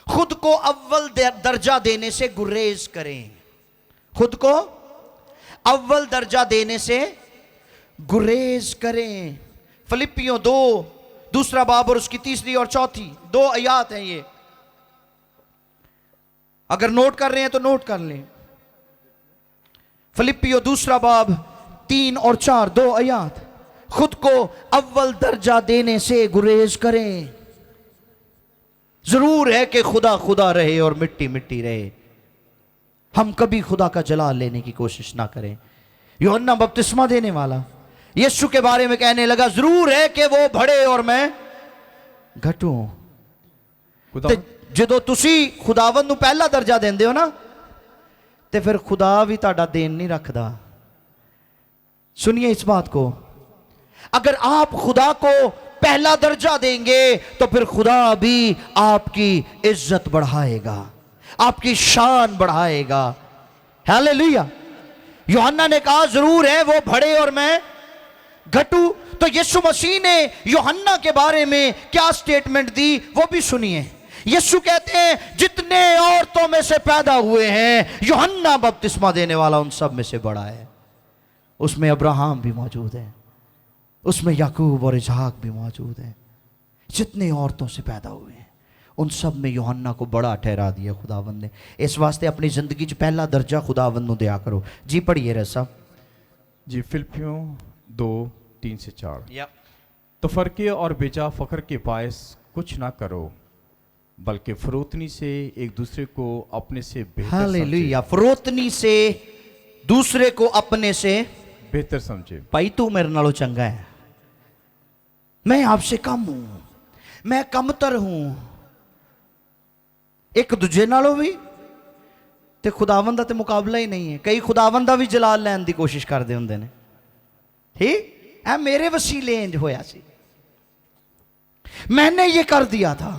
खुद को अव्वल दर्जा देने से गुरेज करें। खुद को अव्वल दर्जा देने से गुरेज करें। फिलिपियों 2 दूसरा बाब और उसकी 3री और 4थी 2 आयत हैं ये। अगर नोट कर रहे हैं तो नोट कर लें। फिलिपियों दूसरा बाब 3 और 4 2 आयत। खुद को अव्वल दर्जा देने से गुरेज करें। जरूर है कि खुदा खुदा रहे और मिट्टी मिट्टी रहे। हम कभी खुदा का जलाल लेने की कोशिश ना करें। यूहन्ना बपतिस्मा देने वाला यीशु के बारे में कहने लगा, जरूर है कि वो बढ़े और मैं घटूं। ते ਜਦੋਂ ਤੁਸੀਂ ਖੁਦਾਵੰਦ ਨੂੰ ਪਹਿਲਾ ਦਰਜਾ ਦਿੰਦੇ ਹੋ ਨਾ, ਤੇ ਫਿਰ खुदा भी ਤੁਹਾਡਾ देन नहीं रखता। सुनिए इस बात को, अगर आप खुदा को पहला दर्जा देंगे तो फिर खुदा भी आपकी इज्जत बढ़ाएगा, आपकी शान बढ़ाएगा। हालेलुया। यूहन्ना ने कहा जरूर है वो बढ़े और मैं घटूं। तो यीशु मसीह ने यूहन्ना के बारे में क्या स्टेटमेंट दी वो भी सुनिए। यीशु कहते हैं जितने औरतों में से पैदा हुए हैं, यूहन्ना बपतिस्मा देने वाला उन सब में से बड़ा है। उसमें अब्राहम भी मौजूद है, उसमें याकूब और इसहाक भी मौजूद है। जितने औरतों से पैदा हुए हैं उन सब में यूहन्ना को बड़ा ठहरा दिया खुदावंद ने। इस वास्ते अपनी जिंदगी च पहला दर्जा खुदावंद नूं दिया करो। जी पढ़िए रसा जी। फिलिपियों 2 3 से 4। तो फरके और बेजा फखर के पायस कुछ ना करो, बल्कि फरोतनी से एक दूसरे को अपने से बेहतर हालेलुया। फरोतनी से दूसरे को अपने से बेहतर समझे। भाई तू मेरे नालों चंगा है, मैं आपसे कम हूं, मैं कमतर हूं। एक दूजे नालों भी ते खुदावंद दा ते मुकाबला ही नहीं है। कई खुदावंद दा भी जलाल लैन दी कोशिश करते हुंदे ने। ठीक है, मेरे वसीले इंज होया सी, मैंने ये कर दिया था।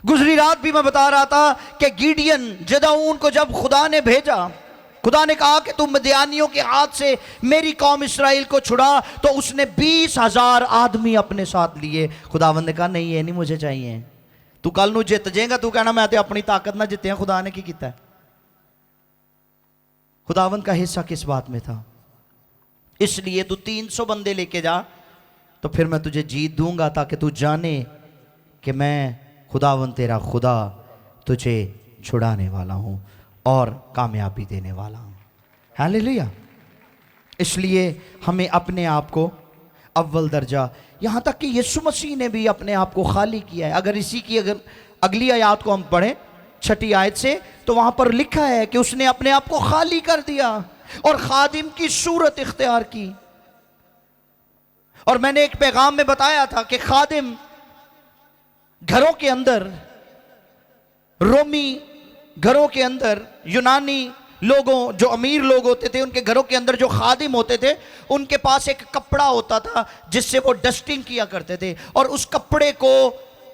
गुजरी रात भी मैं बता रहा था कि गिडियन जदाऊन को जब खुदा ने भेजा, खुदा ने कहा कि तुम मदियानियों के हाथ से मेरी कौम इस्राएल को छुड़ा, तो उसने 20,000 आदमी अपने साथ लिए। खुदावंद ने कहा नहीं ये नहीं मुझे चाहिए, तू कल नू जित जाएगा, तू कहना मैं तो अपनी ताकत ना जितया, खुदा ने की किया है। खुदावंद का हिस्सा किस बात में था? इसलिए तू 300 बंदे लेके जा, तो फिर मैं तुझे जीत दूंगा, ताकि तू जाने कि मैं खुदावंद तेरा खुदा तुझे छुड़ाने वाला हूं और कामयाबी देने वाला हूं। हालेलुया। इसलिए हमें अपने आप को अव्वल दर्जा, यहां तक कि यीशु मसीह ने भी अपने आप को खाली किया है। अगर इसी की अगर अगली आयत को हम पढ़ें 6ठी आयत से, तो वहां पर लिखा है कि उसने अपने आप को खाली कर दिया। और खादिम की सूरत इख्तियार की। और मैंने एक पैगाम में बताया था कि खादिम घरों के अंदर, रोमी घरों के अंदर, यूनानी लोगों, जो अमीर लोग होते थे, उनके घरों के अंदर जो खादिम होते थे, उनके पास एक कपड़ा होता था जिससे वो डस्टिंग किया करते थे, और उस कपड़े को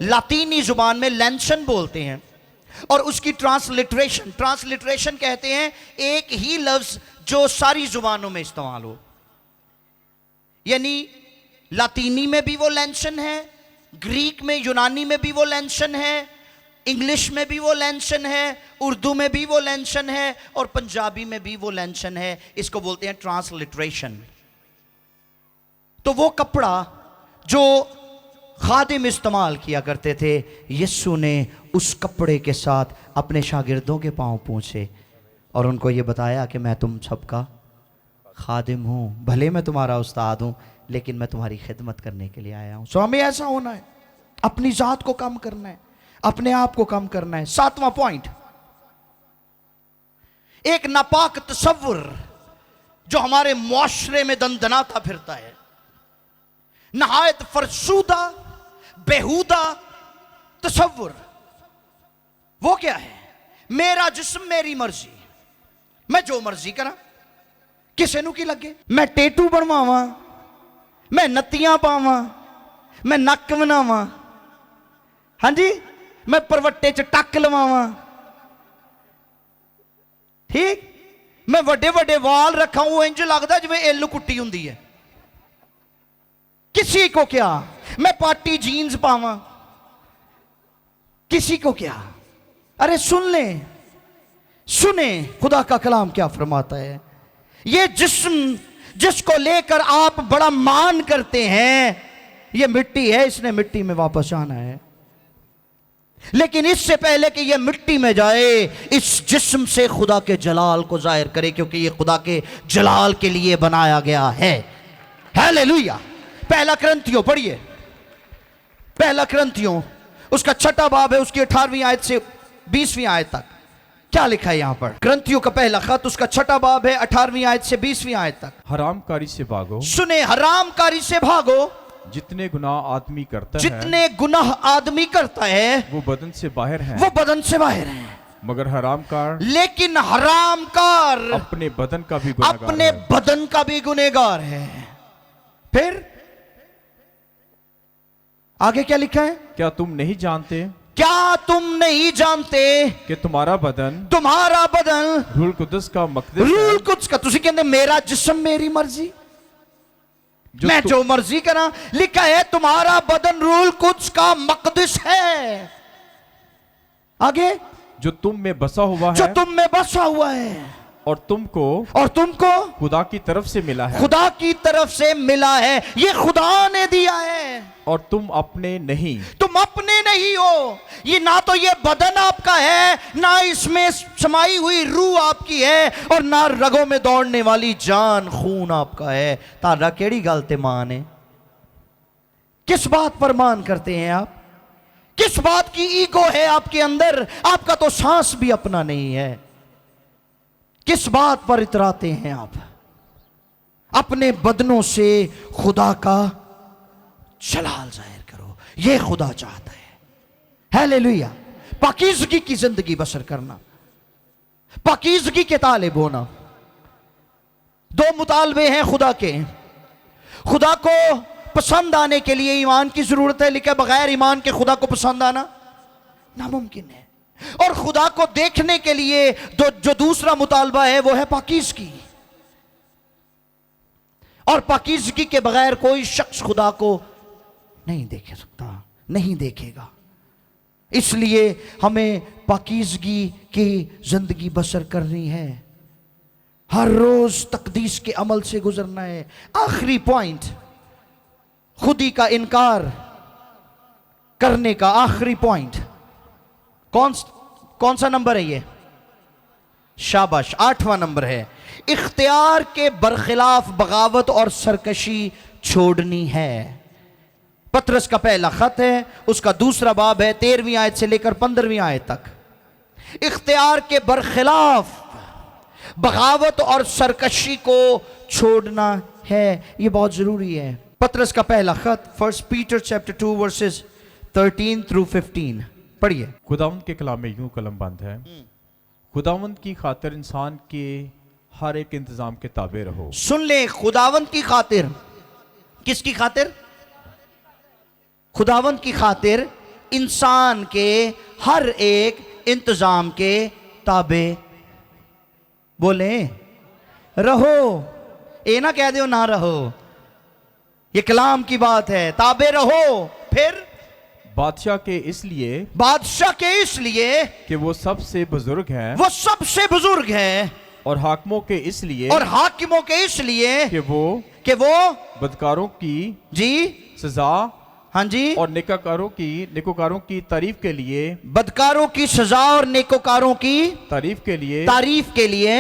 लातीनी जुबान में लैंसन बोलते हैं, और उसकी ट्रांसलिटरेशन कहते हैं एक ही लफ्ज जो सारी जुबानों में इस्तेमाल हो। यानी लातीनी में भी वो लैंसन है, ग्रीक में, यूनानी में भी वो लैंसन है, इंग्लिश में भी वो लैंसन है, उर्दू में भी वो लैंसन है, और पंजाबी में भी वो लैंसन है। इसको बोलते हैं ट्रांसलिटरेशन। तो वो कपड़ा जो खादिम इस्तेमाल किया करते थे, यीशु ने उस कपड़े के साथ अपने शागिर्दों के पांव पूछे और उनको ये बताया कि मैं तुम सबका खादिम हूं, भले मैं तुम्हारा उस्ताद हूं, लेकिन मैं तुम्हारी खिदमत करने के लिए आया हूं। सो हमें ऐसा होना है, अपनी जात को कम करना है, अपने आप को कम करना है। 7वां पॉइंट, एक नापाक तसव्वुर जो हमारे मुआशरे में दंदनाता फिरता है, नहायत फरसूदा बेहुदा तसव्वुर। वो क्या है? मेरा जिस्म मेरी मर्जी, मैं जो मर्जी करा, किसे नू की लगे। मैं टेटू बनवावा, मैं नत्तियां पावा, मैं नक बनावा, हाँ जी, मैं परवट्टे च टक लवावा, ठीक, मैं वड्डे वड्डे वाल रखा, वो इंज लगता जिवें इल्ल कुट्टी हुंदी है। किसी को क्या? मैं पार्टी जीन्स पावा, किसी को क्या? अरे सुन ले, सुने खुदा का कलाम क्या फरमाता है। ये जिस्म जिसको लेकर आप बड़ा मान करते हैं, ये मिट्टी है, इसने मिट्टी में वापस आना है। लेकिन इससे पहले कि ये मिट्टी में जाए, इस जिस्म से खुदा के जलाल को जाहिर करे, क्योंकि ये खुदा के जलाल के लिए बनाया गया है। हालेलुया। पहला करंथियों पढ़िए, पहला करंथियों उसका 6वां बाब है, उसकी 18वीं आयत से 20वीं आयत तक क्या लिखा है यहां पर। करंथियों का पहला खत, उसका 6वां बाब है, 18वीं आयत से 20वीं आयत तक। हरामकारी से भागो, सुने, हरामकारी से भागो। जितने गुनाह आदमी करता है, जितने गुनाह आदमी करता है वो बदन से बाहर है, वो बदन से बाहर है, मगर हरामकार, लेकिन हरामकार अपने बदन का भी गुनहगार अपने है। बदन का भी गुनहगार है। फिर आगे क्या लिखा है? क्या तुम नहीं जानते, क्या तुम नहीं जानते कि तुम्हारा बदन रूह कुदस का मकदस है, रूह कुदस का। तुसी कहंदे मेरा जिस्म मेरी मर्जी, मैं जो मर्जी करा। लिखा है तुम्हारा बदन रूह कुदस का मकदस है। आगे, जो तुम में बसा हुआ जो है, तुम में बसा हुआ है, और तुमको खुदा की तरफ से मिला है, खुदा की तरफ से मिला है। ये खुदा ने दिया है, और तुम अपने नहीं, तुम अपने नहीं हो। ये ना तो ये बदन आपका है, ना इसमें समाई हुई रूह आपकी है, और ना रगों में दौड़ने वाली जान खून आपका है। तारा केड़ी गल ते मान है? किस बात पर मान करते हैं आप? किस बात की ईगो है आपके अंदर? आपका तो सांस भी अपना नहीं है। किस बात पर इतराते हैं आप? अपने बदनों से खुदा का जलाल जाहिर करो, यह खुदा चाहता है। हालेलुया। पाकीज़गी की जिंदगी बसर करना, पाकीज़गी के तालिब होना। 2 मुतालबे हैं खुदा के। खुदा को पसंद आने के लिए ईमान की जरूरत है, लेकिन बगैर ईमान के खुदा को पसंद आना नामुमकिन है। और खुदा को देखने के लिए जो दूसरा मुतालबा है वो है पाकीज़गी। और पाकीज़गी के बगैर कोई शख्स खुदा को नहीं देख सकता, नहीं देखेगा। इसलिए हमें पाकीज़गी की जिंदगी बसर करनी है, हर रोज तकदीस के अमल से गुजरना है। आखिरी पॉइंट, खुदी का इनकार करने का आखिरी पॉइंट। कौन सा नंबर है ये? शाबाश, 8वां नंबर है। इख्तियार के बरखिलाफ बगावत और सरकशी छोड़नी है। पतरस का पहला खत है, उसका 2रा बाब है, 13वीं आयत से लेकर 15वीं आयत तक। इख्तियार के बरखिलाफ बगावत और सरकशी को छोड़ना है। ये बहुत जरूरी है। पतरस का पहला खत 1 पीटर चैप्टर 2 वर्सेस 13 थ्रू 15 पढ़िए। खुदावंद के कलाम में यूं कलम बंद है, खुदावंद की खातिर इंसान के हर एक इंतजाम के ताबे रहो। सुन ले, खुदावंद की खातिर, किसकी खातिर? खुदावंद की खातिर इंसान के हर एक इंतजाम के ताबे बोले रहो। ये ना कह दो ना रहो, ये कलाम की बात है। ताबे रहो। फिर बादशाह के इसलिए, बादशाह के इसलिए कि वो सबसे बुजुर्ग हैं, वो सबसे बुजुर्ग हैं, और हाकिमों के इसलिए, और हाकिमों के इसलिए कि वो बदकारों की जी सजा, हाँ जी, और नेकोकारों की तारीफ के लिए, बदकारों की सजा और नेकोकारों की तारीफ के लिए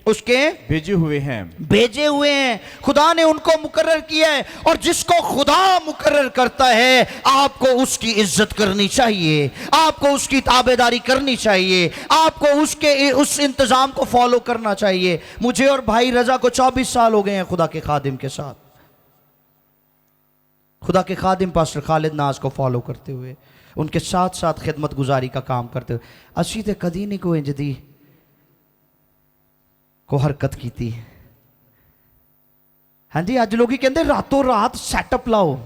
उसके भेजे हुए हैं। खुदा ने उनको मुकर्रर किया है, और जिसको खुदा मुकर्रर करता है आपको उसकी इज्जत करनी चाहिए, आपको उसकी ताबेदारी करनी चाहिए, आपको उसके उस इंतजाम को फॉलो करना चाहिए। मुझे और भाई रजा को 24 साल हो गए हैं खुदा के खादिम के साथ, खुदा के खादिम पास्टर खालिद नाज को फॉलो करते हुए, उनके साथ साथ खिदमत गुजारी का काम करते हुए। असी ते कदी नहीं कोई जदी को हरकत की थी। हाँ जी, अज लोग कहते रातों रात सैटअप लाओ,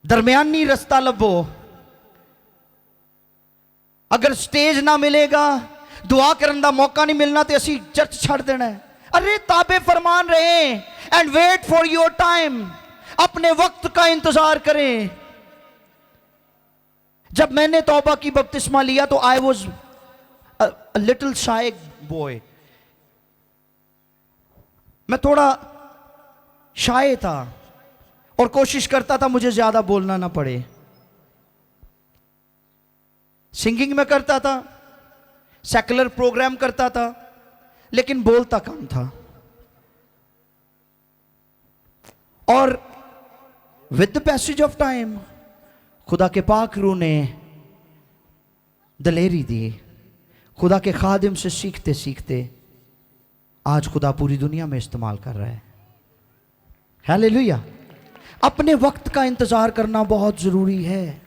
दरमियानी रास्ता लभो। अगर स्टेज ना मिलेगा, दुआ करने का मौका नहीं मिलना, तो असी चर्च छड़ देना है। अरे ताबे फरमान रहे, and wait for your time, अपने वक्त का इंतजार करें। जब मैंने तौबा की बपतिस्मा लिया तो I was a little shy boy, मैं थोड़ा शाय था और कोशिश करता था मुझे ज्यादा बोलना ना पड़े। सिंगिंग में करता था, सेकुलर प्रोग्राम करता था, लेकिन बोलता कम था। और with the passage of time खुदा के पाक रूह ने दलेरी दी। खुदा के खादिम से सीखते सीखते आज खुदा पूरी दुनिया में इस्तेमाल कर रहा है। हालेलुया। अपने वक्त का इंतजार करना बहुत जरूरी है।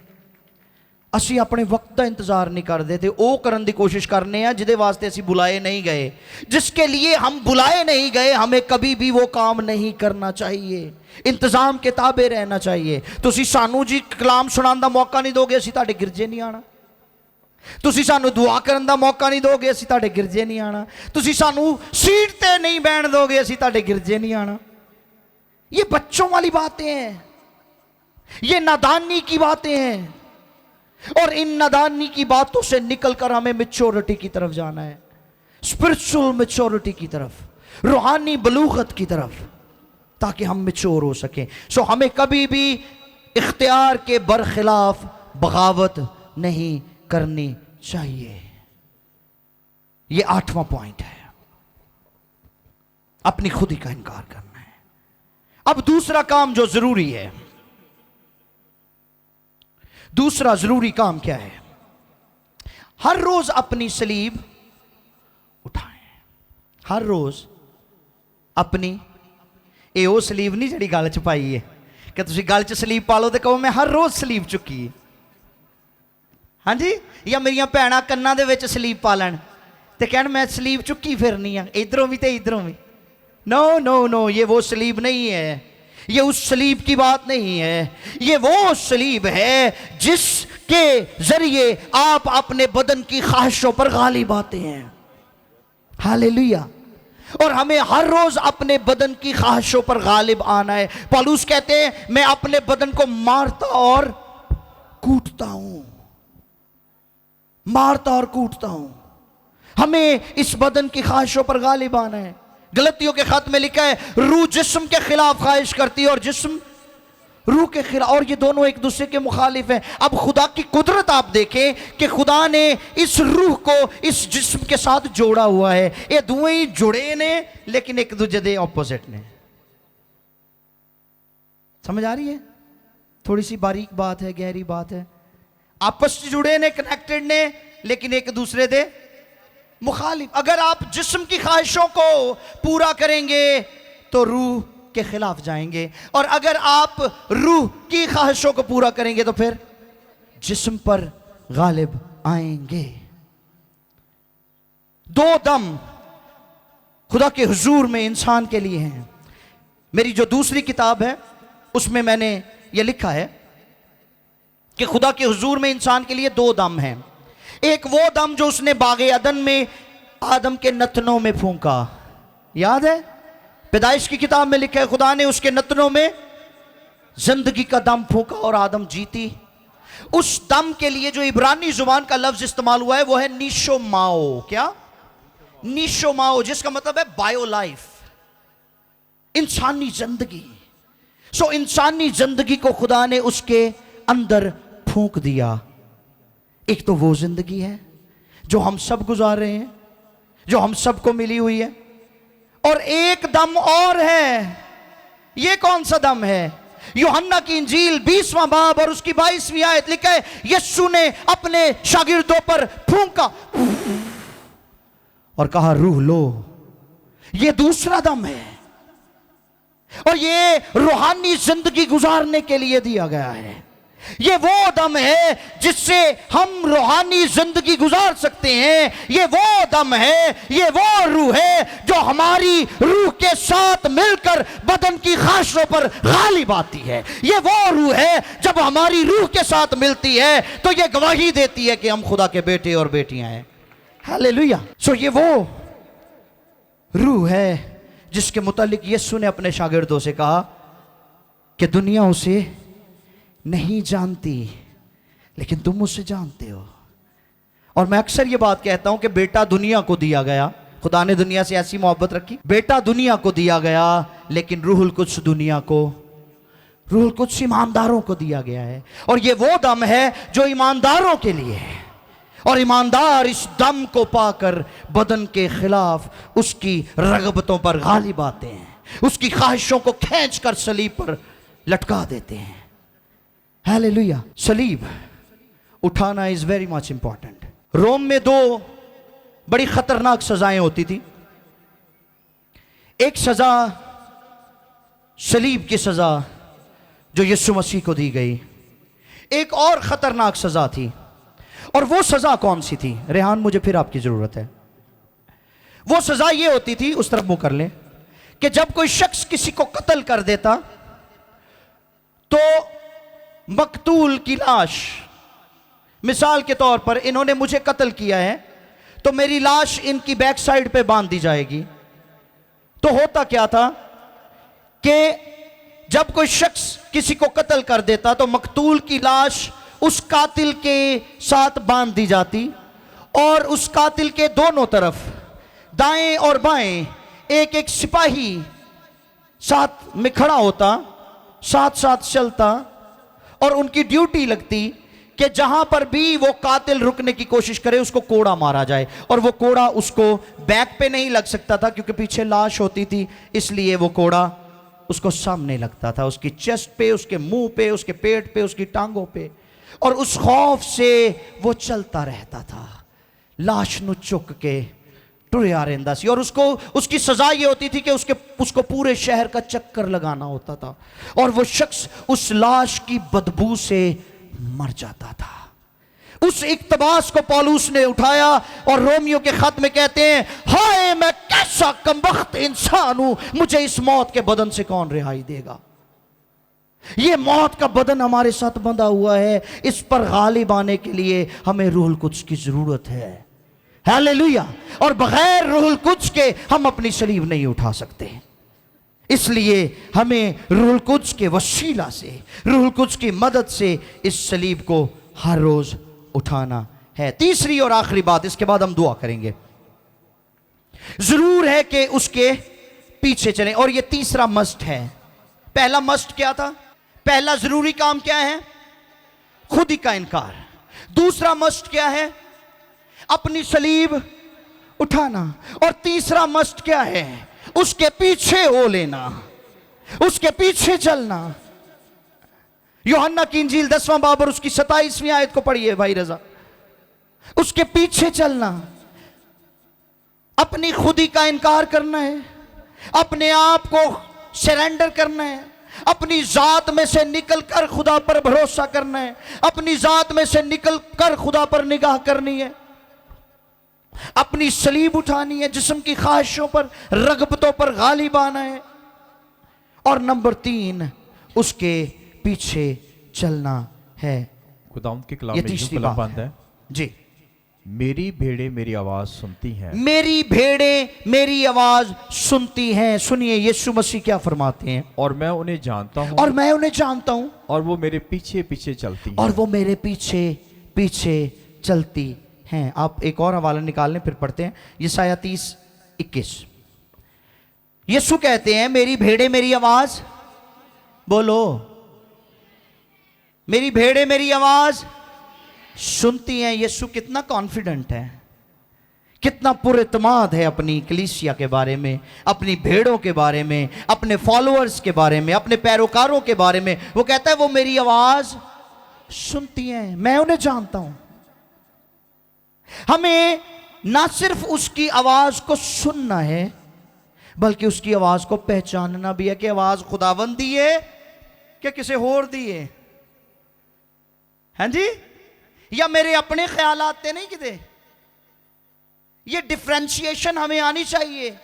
असी अपने वक्त का इंतजार नहीं करते थे, वो करने की कोशिश करने हैं जिदे वास्ते असी बुलाए नहीं गए। जिसके लिए हम बुलाए नहीं गए, हमें कभी भी वो काम नहीं करना चाहिए। इंतजाम के ताबे रहना चाहिए। तुसी सानू जी कलाम सुनाने का मौका नहीं दोगे, असी तुहाडे गिरजे नहीं आना। तुसी सानू दुआ करने का मौका नहीं दोगे, असी तुहाडे गिरजे नहीं आना। तुसी सानू सीट ते नहीं बैठ दोगे, असी तुहाडे गिरजे नहीं आना। ये बच्चों वाली बातें हैं, ये नादानी की बातें हैं, और इन नादानी की बातों से निकलकर हमें मैच्योरिटी की तरफ जाना है, स्पिरिचुअल मैच्योरिटी की तरफ, रूहानी बलूगत की तरफ, ताकि हम मैच्योर हो सकें। सो हमें कभी भी इख्तियार के बरखिलाफ बगावत नहीं करनी चाहिए। ये 8वां पॉइंट है, अपनी खुदी का इनकार करना है। अब दूसरा काम जो जरूरी है, दूसरा जरूरी काम क्या है? हर रोज अपनी सलीब उठाएं। हर रोज अपनी, ये वो सलीब नहीं जी गल च पाई है कि तुम गल च सलीब पा लो तो कहो मैं हर रोज सलीब चुकी है। हाँ जी, या मेरिया भैन कन्ना दे विच सलीब पा लैन ते कहन मैं सलीब चुकी फिरनी हाँ, इधरों भी तो इधरों भी। नो नो नो, ये वो सलीब नहीं है, ये उस सलीब की बात नहीं है। ये वो सलीब है जिसके जरिए आप अपने बदन की ख्वाहिशों पर गालिब आते हैं। हालेलुया। और हमें हर रोज अपने बदन की ख्वाहिशों पर गालिब आना है। पौलुस कहते हैं मैं अपने बदन को मारता और कूटता हूं, मारता और कूटता हूं। हमें इस बदन की ख्वाहिशों पर गालिब आना है। गलतियों के खत में लिखा है रूह जिस्म के खिलाफ ख्वाहिश करती है और जिस्म रूह के खिलाफ, और ये दोनों एक दूसरे के मुखालिफ हैं। अब खुदा की कुदरत आप देखें कि खुदा ने इस रूह को इस जिस्म के साथ जोड़ा हुआ है। ये दोनों ही जुड़े ने लेकिन एक दूसरे के ऑपोजिट ने। समझ आ रही है? थोड़ी सी बारीक बात है, गहरी बात है। आपस में जुड़े ने, कनेक्टेड ने, लेकिन एक दूसरे दे मुखालिफ। अगर आप जिस्म की ख्वाहिशों को पूरा करेंगे तो रूह के खिलाफ जाएंगे, और अगर आप रूह की ख्वाहिशों को पूरा करेंगे तो फिर जिस्म पर गालिब आएंगे। दो दम खुदा के हुजूर में इंसान के लिए हैं। मेरी जो दूसरी किताब है उसमें मैंने ये लिखा है कि खुदा के हुजूर में इंसान के लिए दो दम हैं। एक वो दम जो उसने बागे अदन में आदम के नतनों में फूंका, याद है? पैदाइश की किताब में लिखा है खुदा ने उसके नतनों में जिंदगी का दम फूंका और आदम जीती। उस दम के लिए जो इब्रानी जुबान का लफ्ज इस्तेमाल हुआ है वो है नीशो माओ। क्या? नीशो माओ, जिसका मतलब है बायो लाइफ, इंसानी जिंदगी। सो इंसानी जिंदगी को खुदा ने उसके अंदर फूंक दिया। एक तो वो जिंदगी है जो हम सब गुजार रहे हैं, जो हम सबको मिली हुई है, और एक दम और है। ये कौन सा दम है? यूहन्ना की इंजील 20वां बाब और उसकी 22वीं आयत लिखा है, यीशु ने अपने शागिर्दों पर फूंका और कहा रूह लो। ये दूसरा दम है, और ये रूहानी जिंदगी गुजारने के लिए दिया गया है। ये वो दम है जिससे हम रूहानी जिंदगी गुजार सकते हैं। ये वो दम है, ये वो रूह है जो हमारी रूह के साथ मिलकर बदन की ख्वाहिशों पर गालिब आती है। ये वो रूह है जब हमारी रूह के साथ मिलती है तो ये गवाही देती है कि हम खुदा के बेटे और बेटियां हैं। हालेलुया। सो ये वो रूह है जिसके मुतालिक यीशु ने अपने शागिर्दों से कहा कि दुनिया उसे नहीं जानती लेकिन तुम उसे जानते हो। और मैं अक्सर ये बात कहता हूं कि बेटा दुनिया को दिया गया, खुदा ने दुनिया से ऐसी मोहब्बत रखी, बेटा दुनिया को दिया गया, लेकिन रूहुल कुद्स दुनिया को, रूहुल कुद्स ईमानदारों को दिया गया है। और ये वो दम है जो ईमानदारों के लिए है, और ईमानदार इस दम को पाकर बदन के खिलाफ उसकी रगबतों पर गालिब आते हैं, उसकी ख्वाहिशों को खींचकर सलीब पर लटका देते हैं। हालेलुया। सलीब उठाना इज वेरी मच इंपॉर्टेंट। रोम में दो बड़ी खतरनाक सजाएं होती थी। एक सजा सलीब की सजा जो यीशु मसीह को दी गई, एक और खतरनाक सजा थी। और वो सजा कौन सी थी? रेहान मुझे फिर आपकी जरूरत है। वो सजा ये होती थी, उस तरफ मुंह कर लें, कि जब कोई शख्स किसी को कत्ल कर देता तो मकतूल की लाश, मिसाल के तौर पर इन्होंने मुझे कत्ल किया है तो मेरी लाश इनकी बैक साइड पे बांध दी जाएगी। तो होता क्या था कि जब कोई शख्स किसी को कत्ल कर देता तो मकतूल की लाश उस कातिल के साथ बांध दी जाती, और उस कातिल के दोनों तरफ दाएं और बाएं एक एक सिपाही साथ में खड़ा होता, साथ साथ चलता, और उनकी ड्यूटी लगती कि जहां पर भी वो कातिल रुकने की कोशिश करे उसको कोड़ा मारा जाए। और वो कोड़ा उसको बैक पे नहीं लग सकता था क्योंकि पीछे लाश होती थी, इसलिए वो कोड़ा उसको सामने लगता था, उसकी चेस्ट पे, उसके मुंह पे, उसके पेट पे, उसकी टांगों पे। और उस खौफ से वो चलता रहता था, लाश नु चुक के टुरिया रहिंदा सी। और उसको, उसकी सजा ये होती थी कि उसको पूरे शहर का चक्कर लगाना होता था, और वो शख्स उस लाश की बदबू से मर जाता था। उस इक्तबास को पौलुस ने उठाया और रोमियो के खत में कहते हैं, हाय मैं कैसा कमबख्त इंसान हूं, मुझे इस मौत के बदन से कौन रिहाई देगा। ये मौत का बदन हमारे साथ बंधा हुआ है, इस पर गालिब आने के लिए हमें रूहुल कुद्स की जरूरत है। हालेलुया। और बगैर रूहुल कुद्स के हम अपनी सलीब नहीं उठा सकते, इसलिए हमें रूहुल कुद्स के वसीला से, रूहुल कुद्स की मदद से इस सलीब को हर रोज उठाना है। तीसरी और आखिरी बात, इसके बाद हम दुआ करेंगे, जरूर है कि उसके पीछे चलें। और यह तीसरा मस्ट है। पहला मस्ट क्या था? पहला जरूरी काम क्या है? खुदी का इनकार। दूसरा मस्ट क्या है? अपनी सलीब उठाना। और तीसरा मस्ट क्या है? उसके पीछे हो लेना, उसके पीछे चलना। यूहन्ना की इंजील 10वां बाब और उसकी 27वीं आयत को पढ़िए भाई रजा। उसके पीछे चलना। अपनी खुदी का इनकार करना है, अपने आप को सरेंडर करना है, अपनी जात में से निकलकर खुदा पर भरोसा करना है, अपनी जात में से निकलकर खुदा पर निगाह करनी है, अपनी सलीब उठानी है, जिस्म की ख्वाहिशों पर, रगबतों पर गालिब आना है। और नंबर 3, उसके पीछे चलना है। खुदावंद के कलाम ये में यूं तीसरी कलाम बात बंद है, जी। मेरी भेड़ें मेरी आवाज सुनती हैं। मेरी भेड़ें मेरी आवाज सुनती हैं। सुनिए यीशु मसीह क्या फरमाते हैं, और मैं उन्हें जानता हूं, और मैं उन्हें जानता हूं, और वो मेरे पीछे पीछे चलती हैं। और वो मेरे पीछे पीछे चलती हैं। आप एक और हवाला निकाल लें, फिर पढ़ते हैं यशायाह 30:21। यीशु कहते हैं मेरी भेड़ें मेरी आवाज, बोलो, मेरी भेड़ें मेरी आवाज सुनती हैं। यीशु कितना कॉन्फिडेंट है, कितना पुरएतमाद है अपनी कलीसिया के बारे में, अपनी भेड़ों के बारे में, अपने फॉलोअर्स के बारे में, अपने पैरोकारों के बारे में। वो कहता है वो मेरी आवाज सुनती हैं, मैं उन्हें जानता हूं। हमें ना सिर्फ उसकी आवाज को सुनना है, बल्कि उसकी आवाज को पहचानना भी है कि आवाज खुदावंद दी है क्या किसी और दी है, हैं जी, या मेरे अपने ख्याल आते नहीं किते। ये डिफ्रेंशिएशन हमें आनी चाहिए,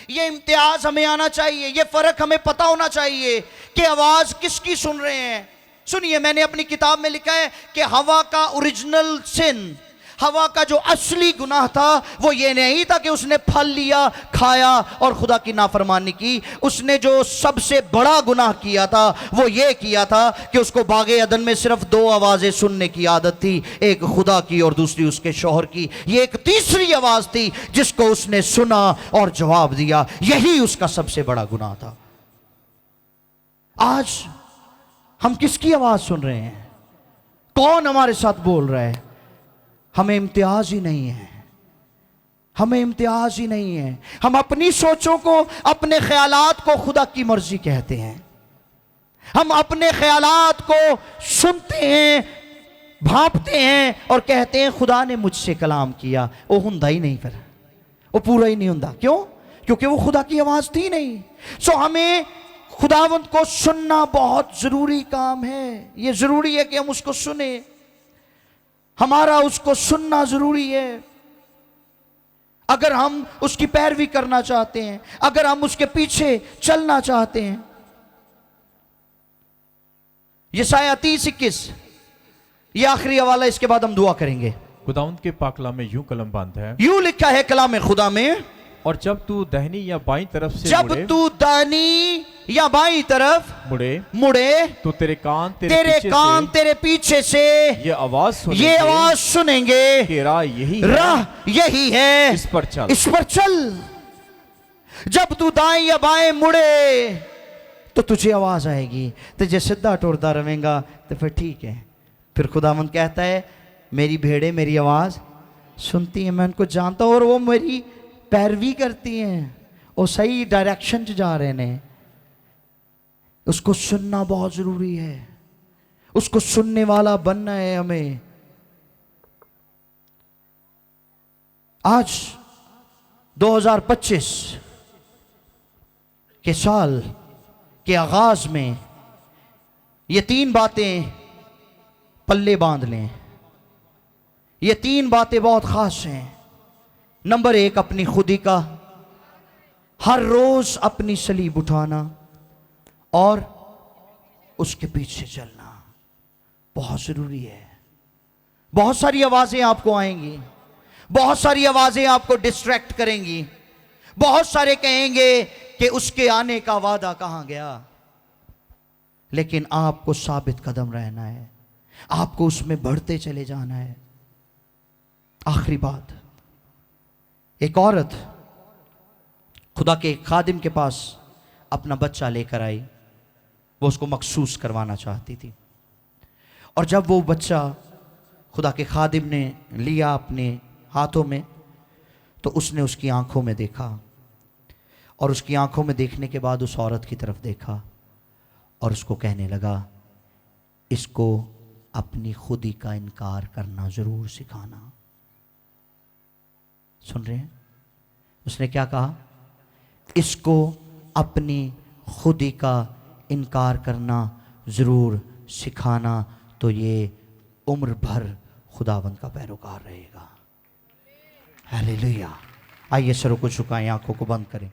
ये इम्तियाज हमें आना चाहिए, ये फर्क हमें पता होना चाहिए कि आवाज किसकी सुन रहे हैं। सुनिए, मैंने अपनी किताब में लिखा है कि हवा का ओरिजिनल सिन, हवा का जो असली गुनाह था वो ये नहीं था कि उसने फल लिया, खाया और खुदा की नाफरमानी की। उसने जो सबसे बड़ा गुनाह किया था वो ये किया था कि उसको बागे अदन में सिर्फ 2 आवाजें सुनने की आदत थी, एक खुदा की और दूसरी उसके शौहर की। ये एक तीसरी आवाज थी जिसको उसने सुना और जवाब दिया, यही उसका सबसे बड़ा गुनाह था। आज हम किसकी आवाज सुन रहे हैं? कौन हमारे साथ बोल रहा है? हमें इम्तियाज ही नहीं है, हमें इम्तियाज ही नहीं है। हम अपनी सोचों को, अपने ख्यालात को खुदा की मर्जी कहते हैं। हम अपने ख्यालात को सुनते हैं, भांपते हैं और कहते हैं खुदा ने मुझसे कलाम किया। वो हुंदा ही नहीं, फिर वो पूरा ही नहीं हुंदा। क्यों? क्योंकि वो खुदा की आवाज थी नहीं। सो हमें खुदावंद को सुनना बहुत जरूरी काम है। ये जरूरी है कि हम उसको सुने, हमारा उसको सुनना जरूरी है। अगर हम उसकी पैरवी करना चाहते हैं, अगर हम उसके पीछे चलना चाहते हैं। यशायाह 30:21 ये आखिरी हवाला, इसके बाद हम दुआ करेंगे। खुदावंद के पाक कलाम में यूं कलम बंद है, यूं लिखा है कलाम खुदा में, और जब तू दाहिनी या बाईं तरफ से जब तू दाहिनी या बाईं तरफ मुड़े तो तेरे कान तेरे पीछे से ये आवाज सुनेंगे कि राह यही है, इस पर चल। जब तू दाएं या बाएं मुड़े तो तुझे आवाज आएगी, तुझे सीधा टुरदा रहेगा तो फिर ठीक है। फिर खुदावंद कहता है मेरी भेड़ें मेरी आवाज सुनती हैं, मैं उनको जानता हूं और वो मेरी पैरवी करती हैं, वो सही डायरेक्शन च जा रहे हैं। उसको सुनना बहुत जरूरी है, उसको सुनने वाला बनना है हमें। आज 2025 के साल के आगाज में ये 3 बातें पल्ले बांध लें। ये 3 बातें बहुत खास हैं। नंबर 1, अपनी खुदी का हर रोज अपनी सलीब उठाना और उसके पीछे चलना बहुत जरूरी है। बहुत सारी आवाजें आपको आएंगी, बहुत सारी आवाजें आपको डिस्ट्रैक्ट करेंगी, बहुत सारे कहेंगे कि उसके आने का वादा कहां गया। लेकिन आपको साबित कदम रहना है, आपको उसमें बढ़ते चले जाना है। आखिरी बात, एक औरत खुदा के खादिम के पास अपना बच्चा लेकर आई। वो उसको मखसूस करवाना चाहती थी, और जब वो बच्चा खुदा के खादिम ने लिया अपने हाथों में तो उसने उसकी आंखों में देखा, और उसकी आंखों में देखने के बाद उस औरत की तरफ देखा और उसको कहने लगा, इसको अपनी खुदी का इनकार करना जरूर सिखाना। सुन रहे हैं? उसने क्या कहा? इसको अपनी खुदी का इनकार करना ज़रूर सिखाना, तो ये उम्र भर खुदावंद का पैरोकार रहेगा। हालेलुया। आइए सरों को झुकाएं, आंखों को बंद करें।